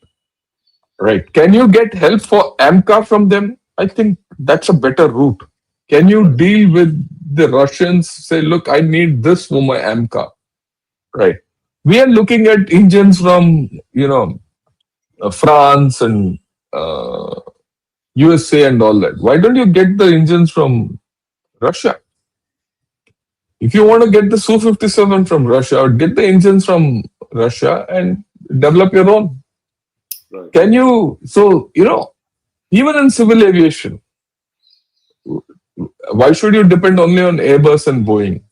[SPEAKER 2] Right? Can you get help for AMCA from them? I think that's a better route. Can you deal with the Russians? Say, look, I need this for my AMCA. Right? We are looking at engines from France and USA and all that. Why don't you get the engines from Russia? If you want to get the Su-57 from Russia, get the engines from Russia and develop your own.
[SPEAKER 1] Right.
[SPEAKER 2] Can you? So even in civil aviation, why should you depend only on Airbus and Boeing?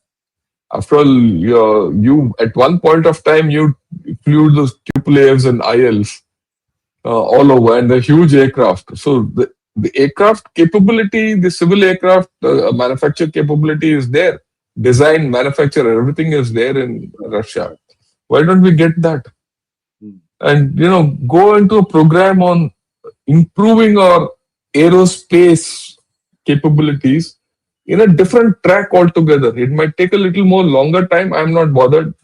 [SPEAKER 2] After all, you at one point of time you flew those Tupolevs and ILs all over, and the huge aircraft. So the aircraft capability, the civil aircraft manufacture capability is there. Design, manufacture, everything is there in Russia. Why don't we get that? And go into a program on improving our aerospace capabilities in a different track altogether. It might take a little more longer time. I'm not bothered.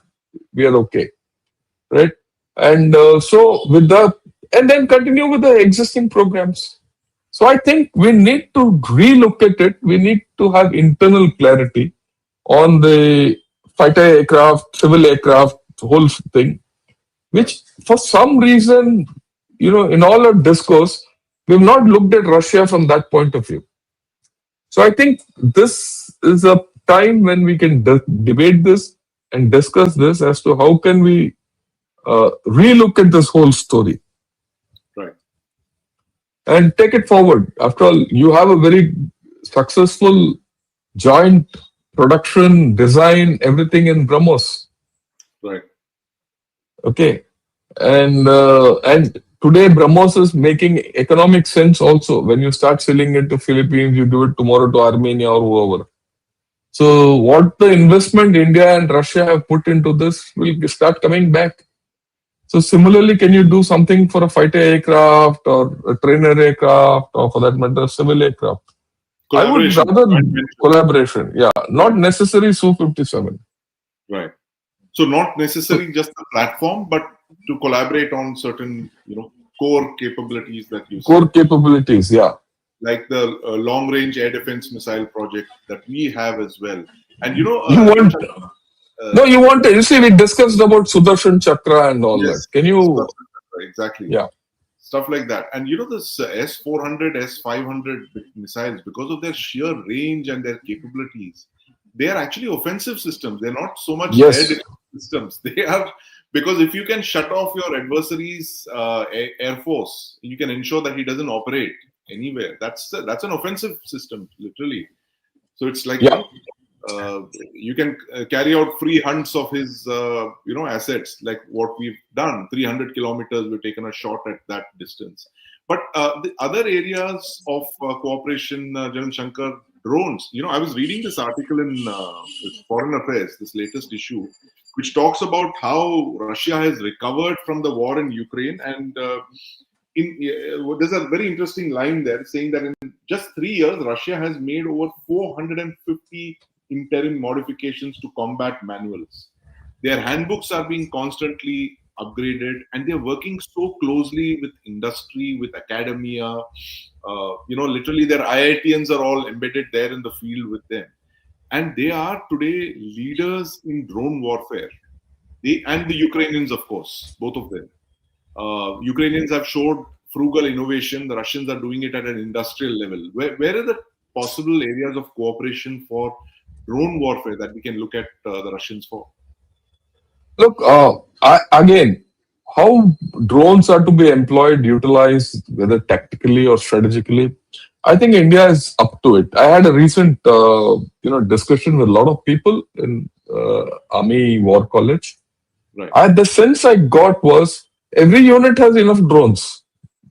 [SPEAKER 2] We are okay, right? And so and then continue with the existing programs. So I think we need to relook at it. We need to have internal clarity on the fighter aircraft, civil aircraft, the whole thing, which for some reason, in all our discourse, we've not looked at Russia from that point of view. So I think this is a time when we can debate this and discuss this as to how can we relook at this whole story.
[SPEAKER 1] Right.
[SPEAKER 2] And take it forward. After all, you have a very successful joint production, design, everything in BrahMos.
[SPEAKER 1] Right.
[SPEAKER 2] Okay. And today BrahMos is making economic sense also. When you start selling it to Philippines, you do it tomorrow to Armenia or whoever. So what the investment India and Russia have put into this will start coming back. So similarly, can you do something for a fighter aircraft or a trainer aircraft, or for that matter, a civil aircraft? I would rather collaboration. Yeah, not necessary Su-57.
[SPEAKER 1] Right. So not necessarily just the platform, but to collaborate on certain, core capabilities that you
[SPEAKER 2] core capabilities. Yeah.
[SPEAKER 1] like the long-range air defense missile project that we have as well. And
[SPEAKER 2] You want
[SPEAKER 1] uh,
[SPEAKER 2] no, you want to. You see, we discussed about Sudarshan Chakra and all that.
[SPEAKER 1] yes,
[SPEAKER 2] Can you?
[SPEAKER 1] exactly.
[SPEAKER 2] Yeah.
[SPEAKER 1] Stuff like that. And this S-400, S-500 missiles, because of their sheer range and their capabilities, they are actually offensive systems. They're not so much air
[SPEAKER 2] Yes.
[SPEAKER 1] defense systems. They are, because if you can shut off your adversary's air force, you can ensure that he doesn't operate anywhere. That's an offensive system, literally. So it's like,
[SPEAKER 2] Yeah.
[SPEAKER 1] you can carry out free hunts of his, assets, like what we've done. 300 kilometers, we've taken a shot at that distance. But the other areas of cooperation, General Shankar, drones. I was reading this article in this Foreign Affairs, this latest issue, which talks about how Russia has recovered from the war in Ukraine. And there's a very interesting line there saying that in just 3 years, Russia has made over 450 interim modifications to combat manuals. Their handbooks are being constantly upgraded, and they're working so closely with industry, with academia. Literally, their IITians are all embedded there in the field with them, and they are today leaders in drone warfare. They and the Ukrainians, of course, both of them. Ukrainians have showed frugal innovation. The Russians are doing it at an industrial level. Where are the possible areas of cooperation for drone warfare that we can look at the Russians for?
[SPEAKER 2] Look, again, how drones are to be employed, utilized, whether tactically or strategically. I think India is up to it. I had a recent, discussion with a lot of people in Army War College.
[SPEAKER 1] Right.
[SPEAKER 2] The sense I got was every unit has enough drones.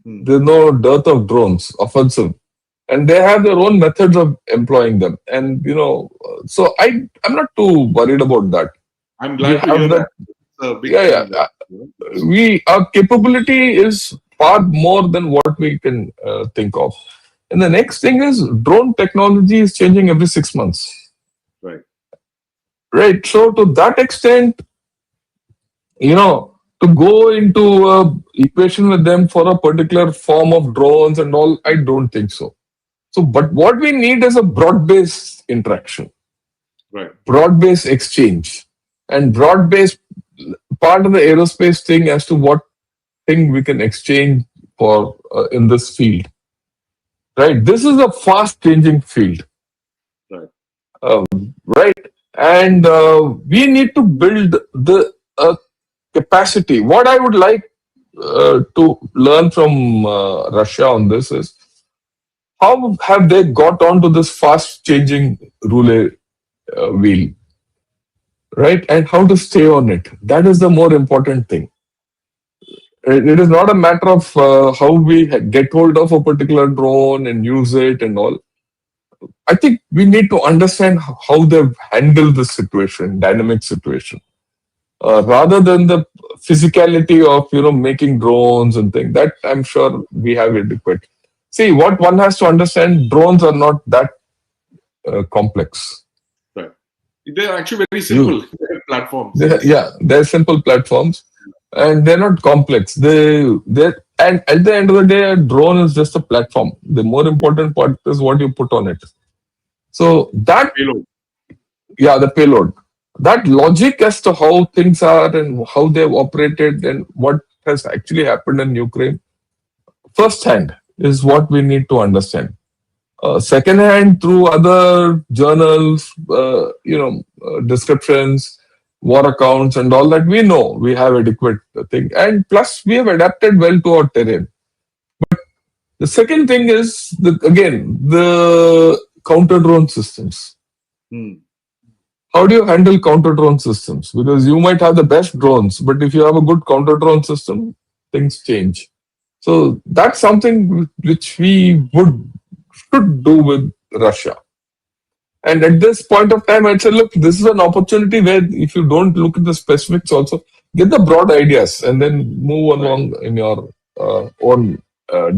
[SPEAKER 2] There's no dearth of drones, offensive, and they have their own methods of employing them. And so I'm not too worried about that.
[SPEAKER 1] I'm glad to hear that. It's a big thing.
[SPEAKER 2] Our capability is far more than what we can think of. And the next thing is drone technology is changing every 6 months.
[SPEAKER 1] Right.
[SPEAKER 2] Right. So to that extent, to go into a equation with them for a particular form of drones and all, I don't think so. So, but what we need is a broad-based interaction,
[SPEAKER 1] right?
[SPEAKER 2] Broad-based exchange, and broad-based part of the aerospace thing as to what thing we can exchange for in this field. Right. This is a fast-changing field.
[SPEAKER 1] Right.
[SPEAKER 2] Right. And we need to build the capacity. What I would like to learn from Russia on this is how have they got onto this fast-changing roulette wheel, right? And how to stay on it. That is the more important thing. It is not a matter of how we get hold of a particular drone and use it and all. I think we need to understand how they've handled the situation, dynamic situation. Rather than the physicality of making drones and things, that I'm sure we have adequate. See, what one has to understand: drones are not that complex.
[SPEAKER 1] Right. They're actually very simple platforms.
[SPEAKER 2] They're simple platforms, and they're not complex. And at the end of the day, a drone is just a platform. The more important part is what you put on it. So that
[SPEAKER 1] payload.
[SPEAKER 2] Yeah, the payload. That logic as to how things are and how they've operated and what has actually happened in Ukraine, first hand is what we need to understand. Second hand, through other journals, descriptions, war accounts, and all that, we know we have adequate thing. And plus, we have adapted well to our terrain. But the second thing is, the counter drone systems. How do you handle counter drone systems? Because you might have the best drones, but if you have a good counter drone system, things change. So that's something which we should do with Russia. And at this point of time, I'd say, look, this is an opportunity where if you don't look at the specifics also, get the broad ideas and then move along in your own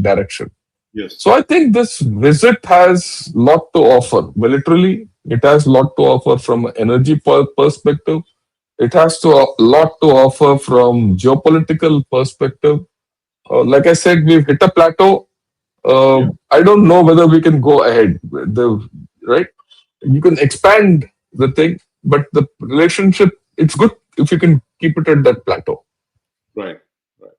[SPEAKER 2] direction.
[SPEAKER 1] Yes.
[SPEAKER 2] So I think this visit has a lot to offer. Militarily, it has a lot to offer from an energy perspective. It has a lot to offer from geopolitical perspective. Like I said, we've hit a plateau.
[SPEAKER 1] Yeah.
[SPEAKER 2] I don't know whether we can go ahead. Right? You can expand the thing, but the relationship, it's good if you can keep it at that plateau.
[SPEAKER 1] Right. Right.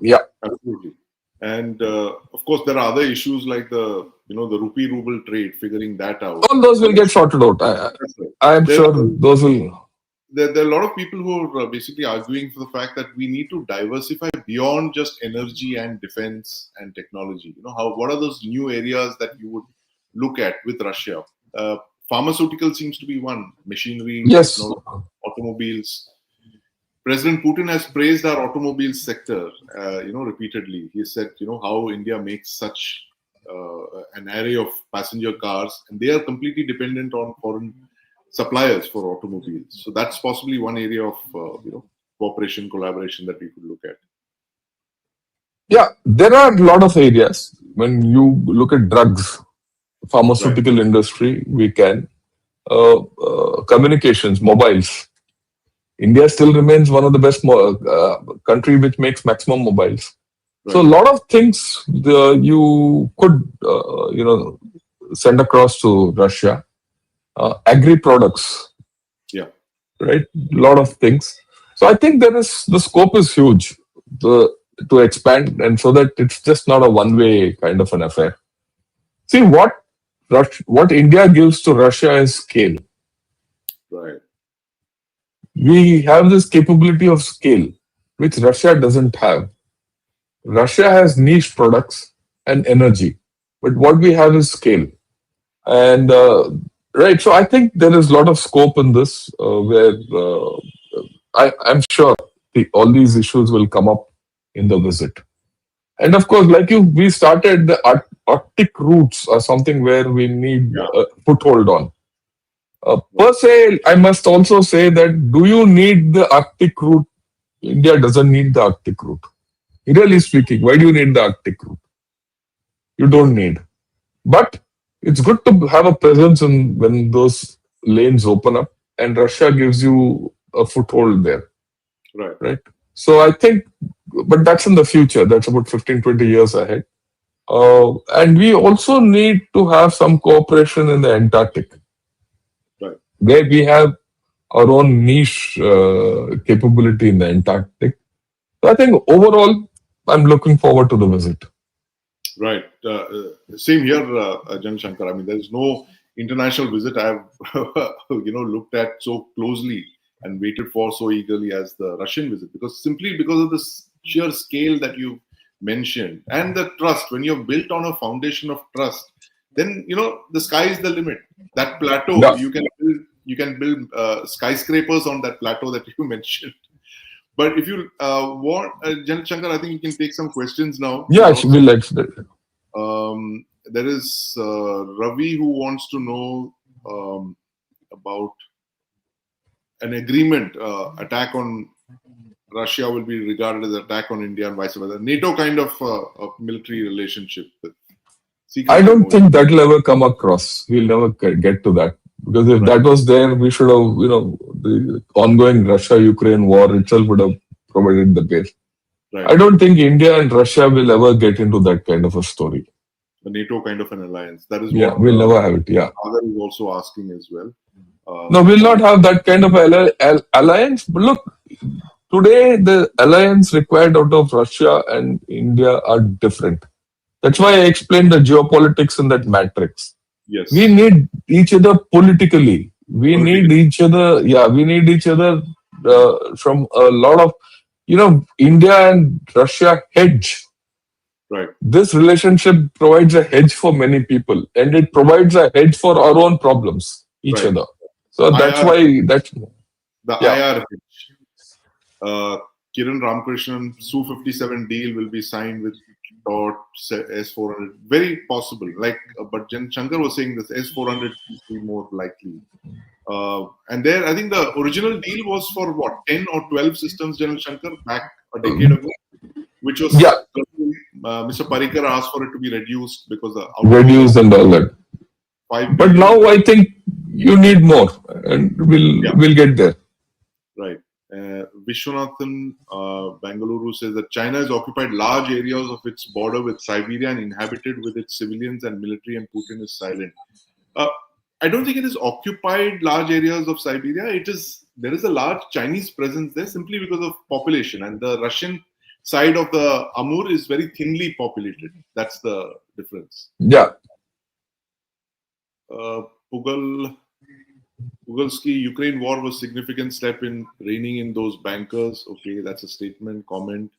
[SPEAKER 2] Yeah.
[SPEAKER 1] Absolutely. And of course, there are other issues like the rupee ruble trade, figuring that out.
[SPEAKER 2] All those will
[SPEAKER 1] And
[SPEAKER 2] get sorted out.
[SPEAKER 1] that's right.
[SPEAKER 2] I am
[SPEAKER 1] There,
[SPEAKER 2] sure those will.
[SPEAKER 1] there are a lot of people who are basically arguing for the fact that we need to diversify beyond just energy and defense and technology. What are those new areas that you would look at with Russia? Uh, Pharmaceutical seems to be one, machinery,
[SPEAKER 2] Yes.
[SPEAKER 1] technology, automobiles. President Putin has praised our automobile sector, repeatedly. He said, how India makes such an array of passenger cars, and they are completely dependent on foreign suppliers for automobiles. So that's possibly one area of, cooperation, collaboration that we could look at.
[SPEAKER 2] Yeah, there are a lot of areas. When you look at drugs,
[SPEAKER 1] Right,
[SPEAKER 2] pharmaceutical industry, we can. Communications, mobiles. India still remains one of the best country which makes maximum mobiles. So a
[SPEAKER 1] right.
[SPEAKER 2] lot of things you could send across to Russia. Agri products,
[SPEAKER 1] Yeah,
[SPEAKER 2] right? A lot of things. So I think the scope is huge to expand, and so that it's just not a one way kind of an affair. See what India gives to Russia is scale.
[SPEAKER 1] right,
[SPEAKER 2] We have this capability of scale, which Russia doesn't have. Russia has niche products and energy, but what we have is scale. And right, so I think there is a lot of scope in this where I'm sure all these issues will come up in the visit. And of course, like we started the Arctic routes are something where we need
[SPEAKER 1] yeah,
[SPEAKER 2] foothold on.
[SPEAKER 1] right,
[SPEAKER 2] Per se, I must also say that do you need the Arctic route? India doesn't need the Arctic route. Really speaking, why do you need the Arctic route? You don't need. But it's good to have a presence in when those lanes open up, and Russia gives you a foothold there,
[SPEAKER 1] right,
[SPEAKER 2] right? So I think, but that's in the future. That's about 15, 20 years ahead. And we also need to have some cooperation in the Antarctic,
[SPEAKER 1] right.
[SPEAKER 2] where we have our own niche capability in the Antarctic. So I think overall, I'm looking forward to the visit.
[SPEAKER 1] Right. Same here, General Shankar. I mean, there is no international visit I have, looked at so closely and waited for so eagerly as the Russian visit, simply because of the sheer scale that you mentioned and the trust. When you're built on a foundation of trust, then the sky is the limit. That plateau,
[SPEAKER 2] Yeah,
[SPEAKER 1] you can build skyscrapers on that plateau that you mentioned. But if you want, General Shankar, I think you can take some questions now.
[SPEAKER 2] yeah, we like that.
[SPEAKER 1] There is Ravi who wants to know about an agreement. Attack on Russia will be regarded as an attack on India and vice versa. NATO kind of military relationship with
[SPEAKER 2] I
[SPEAKER 1] secret
[SPEAKER 2] don't
[SPEAKER 1] MOU.
[SPEAKER 2] think that will ever come across. We'll never get to that. Because if
[SPEAKER 1] Right,
[SPEAKER 2] that was there, we should have, the ongoing Russia-Ukraine war itself would have provided the base.
[SPEAKER 1] right.
[SPEAKER 2] I don't think India and Russia will ever get into that kind of a story.
[SPEAKER 1] The NATO kind of an alliance. That is
[SPEAKER 2] Yeah,
[SPEAKER 1] what
[SPEAKER 2] we'll never have it. Yeah.
[SPEAKER 1] Father is also asking as well.
[SPEAKER 2] No, we'll not have that kind of alliance. But look, today the alliance required out of Russia and India are different. That's why I explained the geopolitics in that matrix. We
[SPEAKER 1] Yes,
[SPEAKER 2] need each other politically. We need
[SPEAKER 1] politically.
[SPEAKER 2] each other. Yeah, we need each other from a lot of, India and Russia hedge.
[SPEAKER 1] Right.
[SPEAKER 2] This relationship provides a hedge for many people, and it provides a hedge for our own problems, each
[SPEAKER 1] Right.
[SPEAKER 2] other. So that's
[SPEAKER 1] IR,
[SPEAKER 2] why
[SPEAKER 1] the
[SPEAKER 2] yeah.
[SPEAKER 1] IR uh, Kiran Ramakrishnan Su-57 deal will be signed with dot S-400. Very possible. But Jen Shankar was saying this S-400 is more likely. And there, I think the original deal was for what, 10 or 12 systems, General Shankar, back a decade ago, which
[SPEAKER 2] Yeah,
[SPEAKER 1] was Mr. Parikar asked for it to be reduced because the outflows
[SPEAKER 2] reduce
[SPEAKER 1] of
[SPEAKER 2] and all that.
[SPEAKER 1] 5
[SPEAKER 2] But
[SPEAKER 1] billion.
[SPEAKER 2] now I think you need more, and
[SPEAKER 1] Yeah.
[SPEAKER 2] we'll get there.
[SPEAKER 1] Right. Vishwanathan Bangalore says that China has occupied large areas of its border with Siberia and inhabited with its civilians and military, and Putin is silent. I don't think it is occupied large areas of Siberia. There is a large Chinese presence there simply because of population, and the Russian side of the Amur is very thinly populated. That's the difference.
[SPEAKER 2] Yeah.
[SPEAKER 1] Pugalski, Ukraine war was significant step in reining in those bankers. Okay, that's a statement, comment.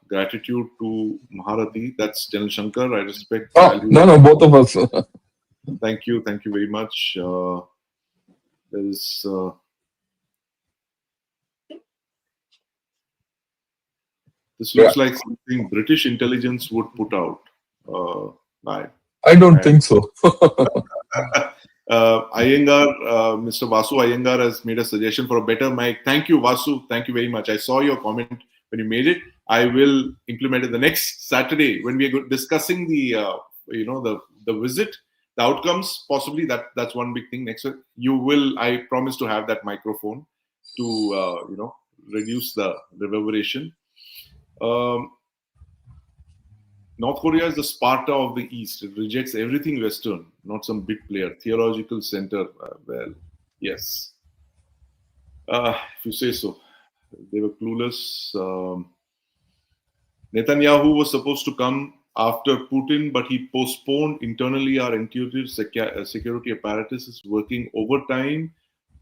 [SPEAKER 1] Gratitude to Maharati. That's General Shankar. I respect.
[SPEAKER 2] Oh, no, both of us.
[SPEAKER 1] Thank you very much. There is. This looks like something British intelligence would put out.
[SPEAKER 2] I don't think so.
[SPEAKER 1] Iyengar, Mr. Vasu Iyengar has made a suggestion for a better mic. Thank you, Vasu. Thank you very much. I saw your comment when you made it. I will implement it the next Saturday when we are discussing the visit, the outcomes. Possibly that's one big thing. Next, I promise to have that microphone to reduce the reverberation. North Korea is the Sparta of the East. It rejects everything Western, not some big player. Theological center. Well, yes. If you say so. They were clueless. Netanyahu was supposed to come after Putin, but he postponed. Internally, our intuitive security apparatus is working overtime.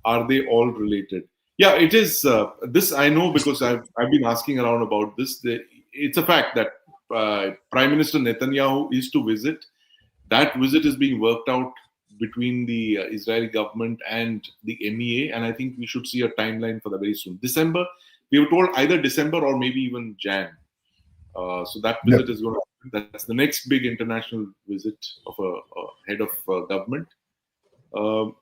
[SPEAKER 1] Are they all related? Yeah, it is. This I know because I've been asking around about this. It's a fact that Prime Minister Netanyahu is to visit. That visit is being worked out between the Israeli government and the MEA, and I think we should see a timeline for that very soon. December, we were told either December or maybe even Jan. So that visit is going to happen. That's the next big international visit of a head of government. The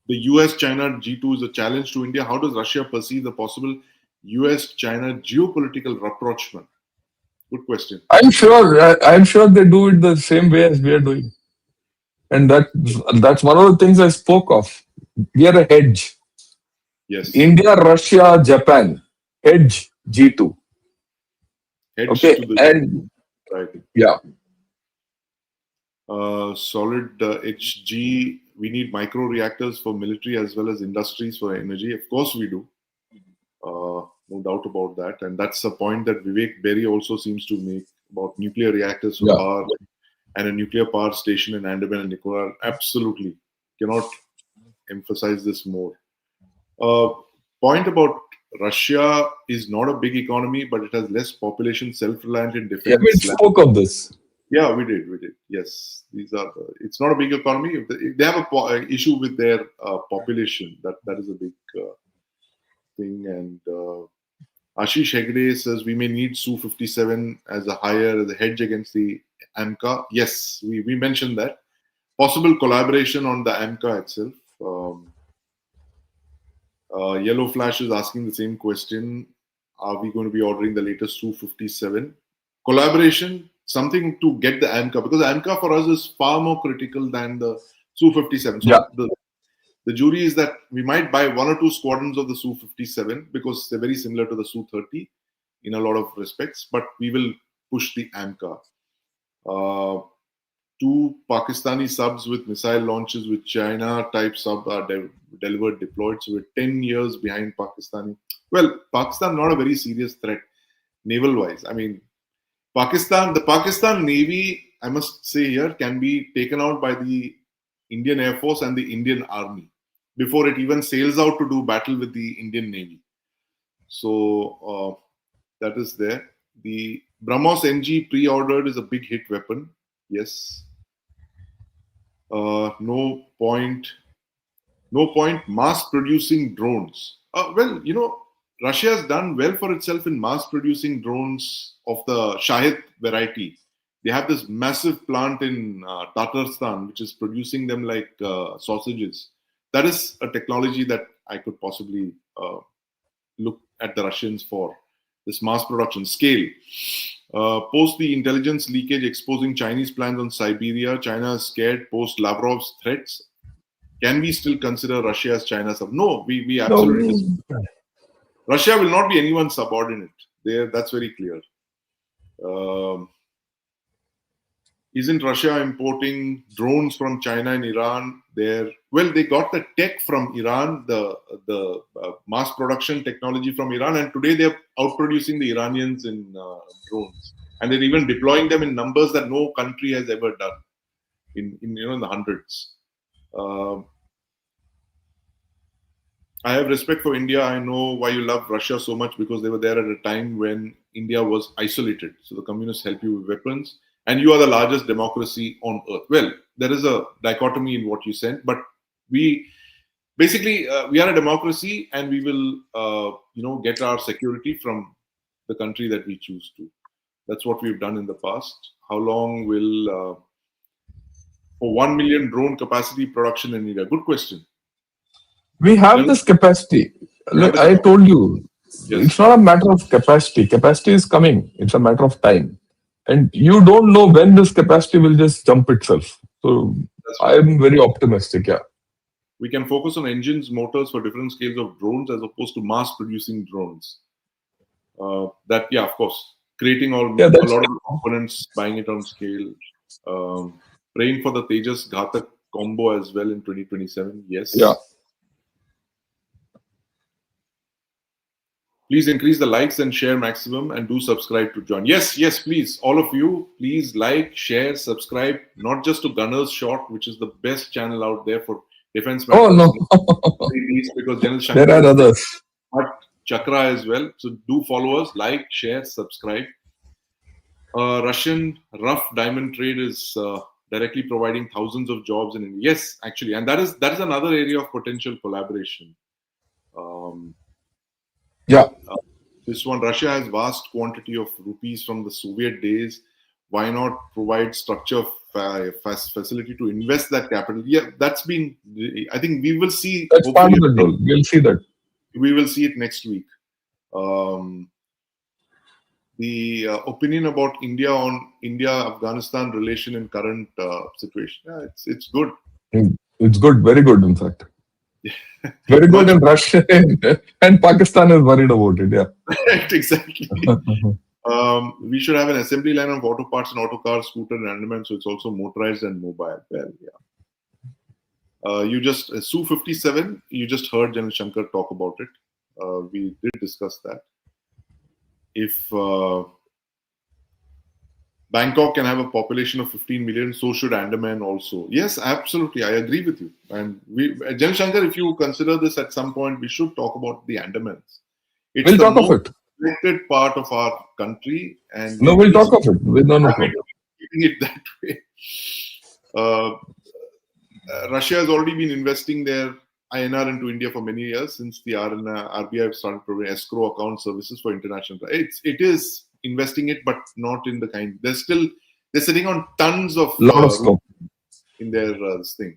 [SPEAKER 1] US-China G2 is a challenge to India. How does Russia perceive the possible US-China geopolitical rapprochement? Good question.
[SPEAKER 2] I'm sure they do it the same way as we are doing. And that's one of the things I spoke of. We are a hedge.
[SPEAKER 1] Yes.
[SPEAKER 2] India, Russia, Japan. Hedge G2.
[SPEAKER 1] Hedge
[SPEAKER 2] okay.
[SPEAKER 1] To the
[SPEAKER 2] and
[SPEAKER 1] right.
[SPEAKER 2] Yeah.
[SPEAKER 1] Solid HG. We need micro reactors for military as well as industries for energy. Of course we do. No doubt about that. And that's a point that Vivek Berry also seems to make about nuclear reactors for power and a nuclear power station in Andaman and Nicobar. Absolutely. Cannot emphasize this more. Point about Russia is not a big economy, but it has less population, self-reliant in defense.
[SPEAKER 2] Yeah, we spoke of this.
[SPEAKER 1] Yeah, we did. Yes, it's not a big economy. They have an issue with their population. That is a big thing. And Ashish Hegde says we may need Su-57 as a hedge against the AMCA. Yes, we mentioned that. Possible collaboration on the AMCA itself. Yellow Flash is asking the same question. Are we going to be ordering the latest Su-57? Collaboration, something to get the AMCA, because the AMCA for us is far more critical than the Su-57. So the jury is that we might buy one or two squadrons of the Su-57 because they're very similar to the Su-30 in a lot of respects, but we will push the AMCA. 2 Pakistani subs with missile launches with China type sub are deployed. So we're 10 years behind Pakistani. Well, Pakistan not a very serious threat naval wise. I mean, the Pakistan Navy, I must say here, can be taken out by the Indian Air Force and the Indian Army before it even sails out to do battle with the Indian Navy. So that is there. The BrahMos NG pre-ordered is a big hit weapon. Yes. No point mass producing drones. Well, Russia has done well for itself in mass producing drones of the Shahid variety. They have this massive plant in Tatarstan, which is producing them like sausages. That is a technology that I could possibly look at the Russians for, this mass production scale. Post the intelligence leakage exposing Chinese plans on Siberia, China is scared post Lavrov's threats. Can we still consider Russia as China's sub? No, we
[SPEAKER 2] No,
[SPEAKER 1] absolutely. Russia will not be anyone's subordinate. That's very clear. Isn't Russia importing drones from China and Iran? They got the tech from Iran, the mass production technology from Iran, and today they're outproducing the Iranians in drones, and they're even deploying them in numbers that no country has ever done, in the hundreds. I have respect for India. I know why you love Russia so much, because they were there at a time when India was isolated. So the communists help you with weapons, and you are the largest democracy on earth. Well, there is a dichotomy in what you said, but we are a democracy, and we will get our security from the country that we choose to. That's what we've done in the past. How long will for 1 million drone capacity production in India? Good question.
[SPEAKER 2] We have this capacity. Look, I told you, it's not a matter of capacity. Capacity is coming. It's a matter of time. And you don't know when this capacity will just jump itself. So I'm very optimistic, yeah.
[SPEAKER 1] We can focus on engines, motors for different scales of drones as opposed to mass producing drones. Of course. Creating a lot of components, buying it on scale. Praying for the Tejas Ghatak combo as well in 2027. Yes.
[SPEAKER 2] Yeah.
[SPEAKER 1] Please increase the likes and share maximum, and do subscribe to join. Yes, please. All of you, please like, share, subscribe, not just to Gunner's Shot, which is the best channel out there for defense matters.
[SPEAKER 2] Oh, no.
[SPEAKER 1] Because General Shankar,
[SPEAKER 2] there are others.
[SPEAKER 1] But Chakra as well. So do follow us, like, share, subscribe. Russian rough diamond trade is directly providing thousands of jobs in India. Yes, actually. And that is another area of potential collaboration. This one, Russia has vast quantity of rupees from the Soviet days. Why not provide structure facility to invest that capital? Yeah, that's been. I think we will see.
[SPEAKER 2] That's part of the goal. We'll see that.
[SPEAKER 1] We will see it next week. The opinion about India-Afghanistan relation in current situation. Yeah, it's good.
[SPEAKER 2] It's good, very good, in fact. Very good in Russia, and Pakistan is worried about it. Yeah,
[SPEAKER 1] right, exactly. We should have an assembly line of auto parts and auto cars, scooter, and Andaman, so it's also motorized and mobile. Well, yeah. You just Su-57. You just heard General Shankar talk about it. We did discuss that. If Bangkok can have a population of 15 million, so should Andaman also. Yes, absolutely. I agree with you. And General Shankar, if you consider this at some point, we should talk about the Andamans.
[SPEAKER 2] We'll talk of it.
[SPEAKER 1] It's part of our country. And
[SPEAKER 2] we'll talk of it. We're not
[SPEAKER 1] keeping it that way. Russia has already been investing their INR into India for many years, since the RBI have started providing escrow account services for international. It is investing it, but not in the kind. They're sitting on tons of
[SPEAKER 2] scope
[SPEAKER 1] in their thing.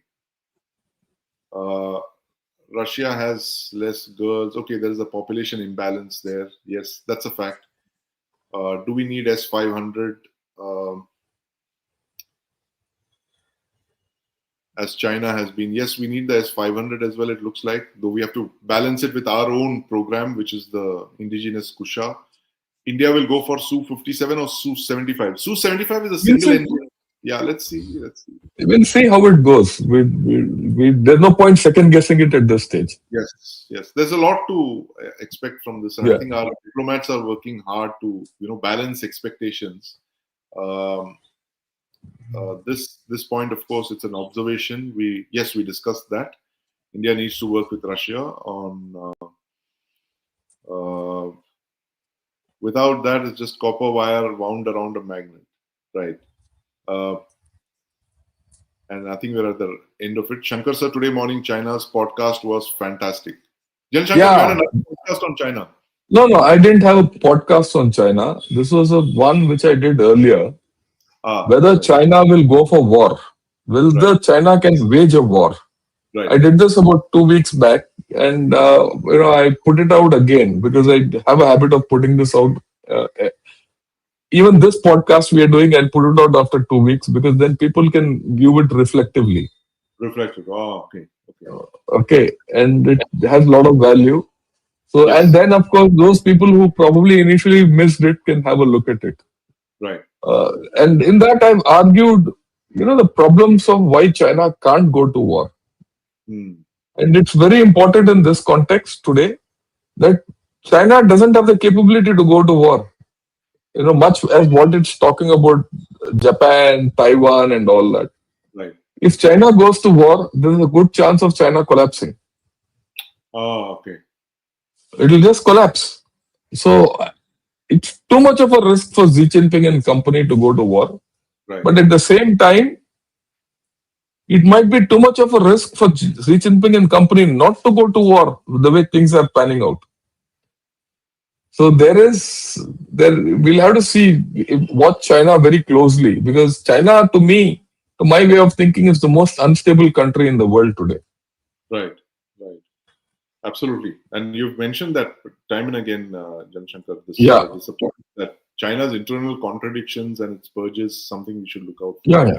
[SPEAKER 1] Russia has less girls. Okay, there is a population imbalance there. Yes, that's a fact. Do we need S-500 as China has been? Yes, we need the S-500 as well, it looks like, though we have to balance it with our own program, which is the indigenous Kusha. India will go for Su-57 or Su-75. Su-75 is a single engine. Yeah, let's see.
[SPEAKER 2] We'll see how it goes. There's no point second guessing it at this stage.
[SPEAKER 1] Yes. There's a lot to expect from this. And I think our diplomats are working hard to, balance expectations. This point, of course, it's an observation. We discussed that. India needs to work with Russia on. Without that, it's just copper wire wound around a magnet, right? And I think we're at the end of it. Shankar sir, today morning China's podcast was fantastic. General Shankar, you had another podcast on China.
[SPEAKER 2] No, I didn't have a podcast on China. This was one which I did earlier. Whether China will go for war. Will China can wage a war?
[SPEAKER 1] Right.
[SPEAKER 2] I did this about 2 weeks back, and I put it out again because I have a habit of putting this out. Even this podcast we are doing, I'll put it out after 2 weeks, because then people can view it reflectively.
[SPEAKER 1] Reflected. Oh, okay. Okay.
[SPEAKER 2] Okay, and it has a lot of value. So, and
[SPEAKER 1] Yes.
[SPEAKER 2] then of course, those people who probably initially missed it can have a look at it.
[SPEAKER 1] Right.
[SPEAKER 2] And in that, I've argued, the problems of why China can't go to war.
[SPEAKER 1] Hmm.
[SPEAKER 2] And it's very important in this context today that China doesn't have the capability to go to war. Much as what it's talking about Japan, Taiwan, and all that.
[SPEAKER 1] Right.
[SPEAKER 2] If China goes to war, there's a good chance of China collapsing.
[SPEAKER 1] Oh, okay.
[SPEAKER 2] It'll just collapse. So it's too much of a risk for Xi Jinping and company to go to war.
[SPEAKER 1] Right.
[SPEAKER 2] But at the same time, it might be too much of a risk for Xi Jinping and company not to go to war the way things are panning out. So we'll have to see, watch China very closely, because China, to me, to my way of thinking, is the most unstable country in the world today.
[SPEAKER 1] Right. Right. Absolutely. And you've mentioned that time and again, Jan Shankar,
[SPEAKER 2] Yeah,
[SPEAKER 1] this approach that China's internal contradictions and its purges something we should look out for.
[SPEAKER 2] yeah,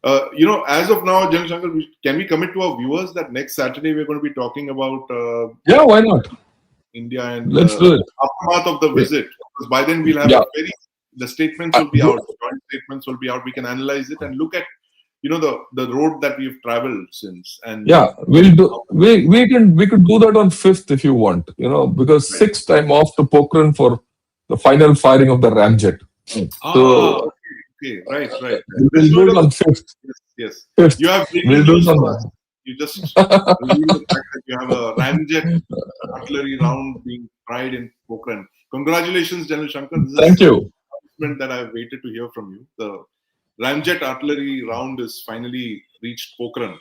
[SPEAKER 2] yeah.
[SPEAKER 1] As of now, Jan Shankar, can we commit to our viewers that next Saturday we're going to be talking about
[SPEAKER 2] Yeah, why not?
[SPEAKER 1] India and
[SPEAKER 2] Let's do it.
[SPEAKER 1] aftermath of the visit? Because by then we'll have
[SPEAKER 2] Yeah.
[SPEAKER 1] the statements will be out, joint statements will be out. We can analyze it and look at the road that we've traveled since. And
[SPEAKER 2] Yeah, we'll do. We could do that on 5th if you want. Because 6th I'm off to Pokhran for the final firing of the ramjet. So
[SPEAKER 1] okay, right.
[SPEAKER 2] we'll do it on 5th.
[SPEAKER 1] Yes.
[SPEAKER 2] 5th.
[SPEAKER 1] You have breaking
[SPEAKER 2] We'll do
[SPEAKER 1] news
[SPEAKER 2] it
[SPEAKER 1] for us.
[SPEAKER 2] on.
[SPEAKER 1] You just revealed the fact that you have a ramjet artillery round being tried in Pokhran. Congratulations, General Shankar. This
[SPEAKER 2] Thank
[SPEAKER 1] is
[SPEAKER 2] you.
[SPEAKER 1] an announcement that I've waited to hear from you. The ramjet artillery round is finally reached Pokhran.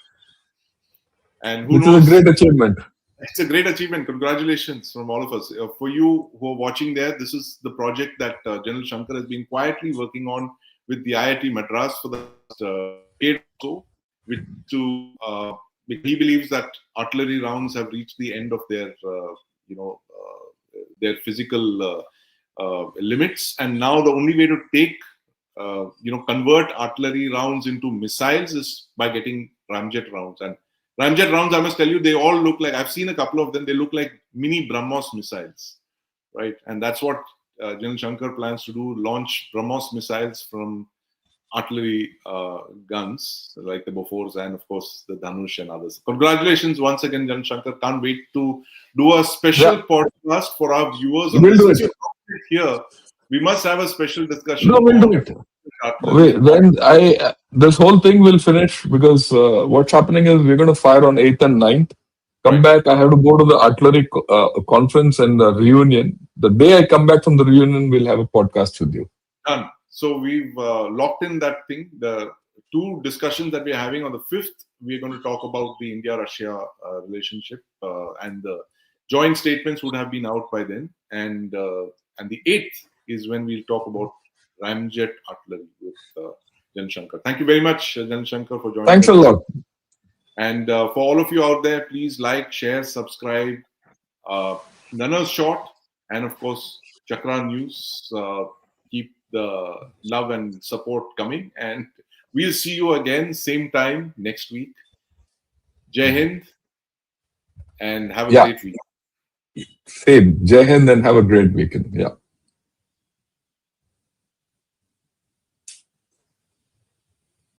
[SPEAKER 1] And who
[SPEAKER 2] This
[SPEAKER 1] knows?
[SPEAKER 2] is a great achievement.
[SPEAKER 1] It's a great achievement. Congratulations from all of us. For you who are watching there, this is the project that General Shankar has been quietly working on with the IIT Madras for the last decade or so, because he believes that artillery rounds have reached the end of their physical limits, and now the only way to convert artillery rounds into missiles is by getting ramjet rounds. And ramjet rounds, I must tell you, they all look like, I've seen a couple of them, they look like mini BrahMos missiles, right? And that's what General Shankar plans to do, launch BrahMos missiles from artillery guns like the Bofors and of course the Dhanush and others. Congratulations once again, General Shankar. Can't wait to do a special podcast for our viewers.
[SPEAKER 2] We'll do
[SPEAKER 1] Since
[SPEAKER 2] it.
[SPEAKER 1] you're here, we must have a special discussion.
[SPEAKER 2] No, we'll do it. When this whole thing will finish, because what's happening is we're going to fire on 8th and 9th. Come back. I have to go to the artillery conference and the reunion. The day I come back from the reunion, we'll have a podcast with you.
[SPEAKER 1] Done. So we've locked in that thing. The two discussions that we're having on the 5th, we're going to talk about the India-Russia relationship, and the joint statements would have been out by then. And the 8th is when we'll talk about ramjet artillery with General Shankar. Thank you very much, General Shankar, for joining us.
[SPEAKER 2] Thanks a lot.
[SPEAKER 1] And for all of you out there, please like, share, subscribe. Nana's Short, and of course, Chakra News. Keep the love and support coming. And we'll see you again, same time next week. Jai Hind, and have a great week.
[SPEAKER 2] Same. Jai Hind and have a great weekend. Yeah.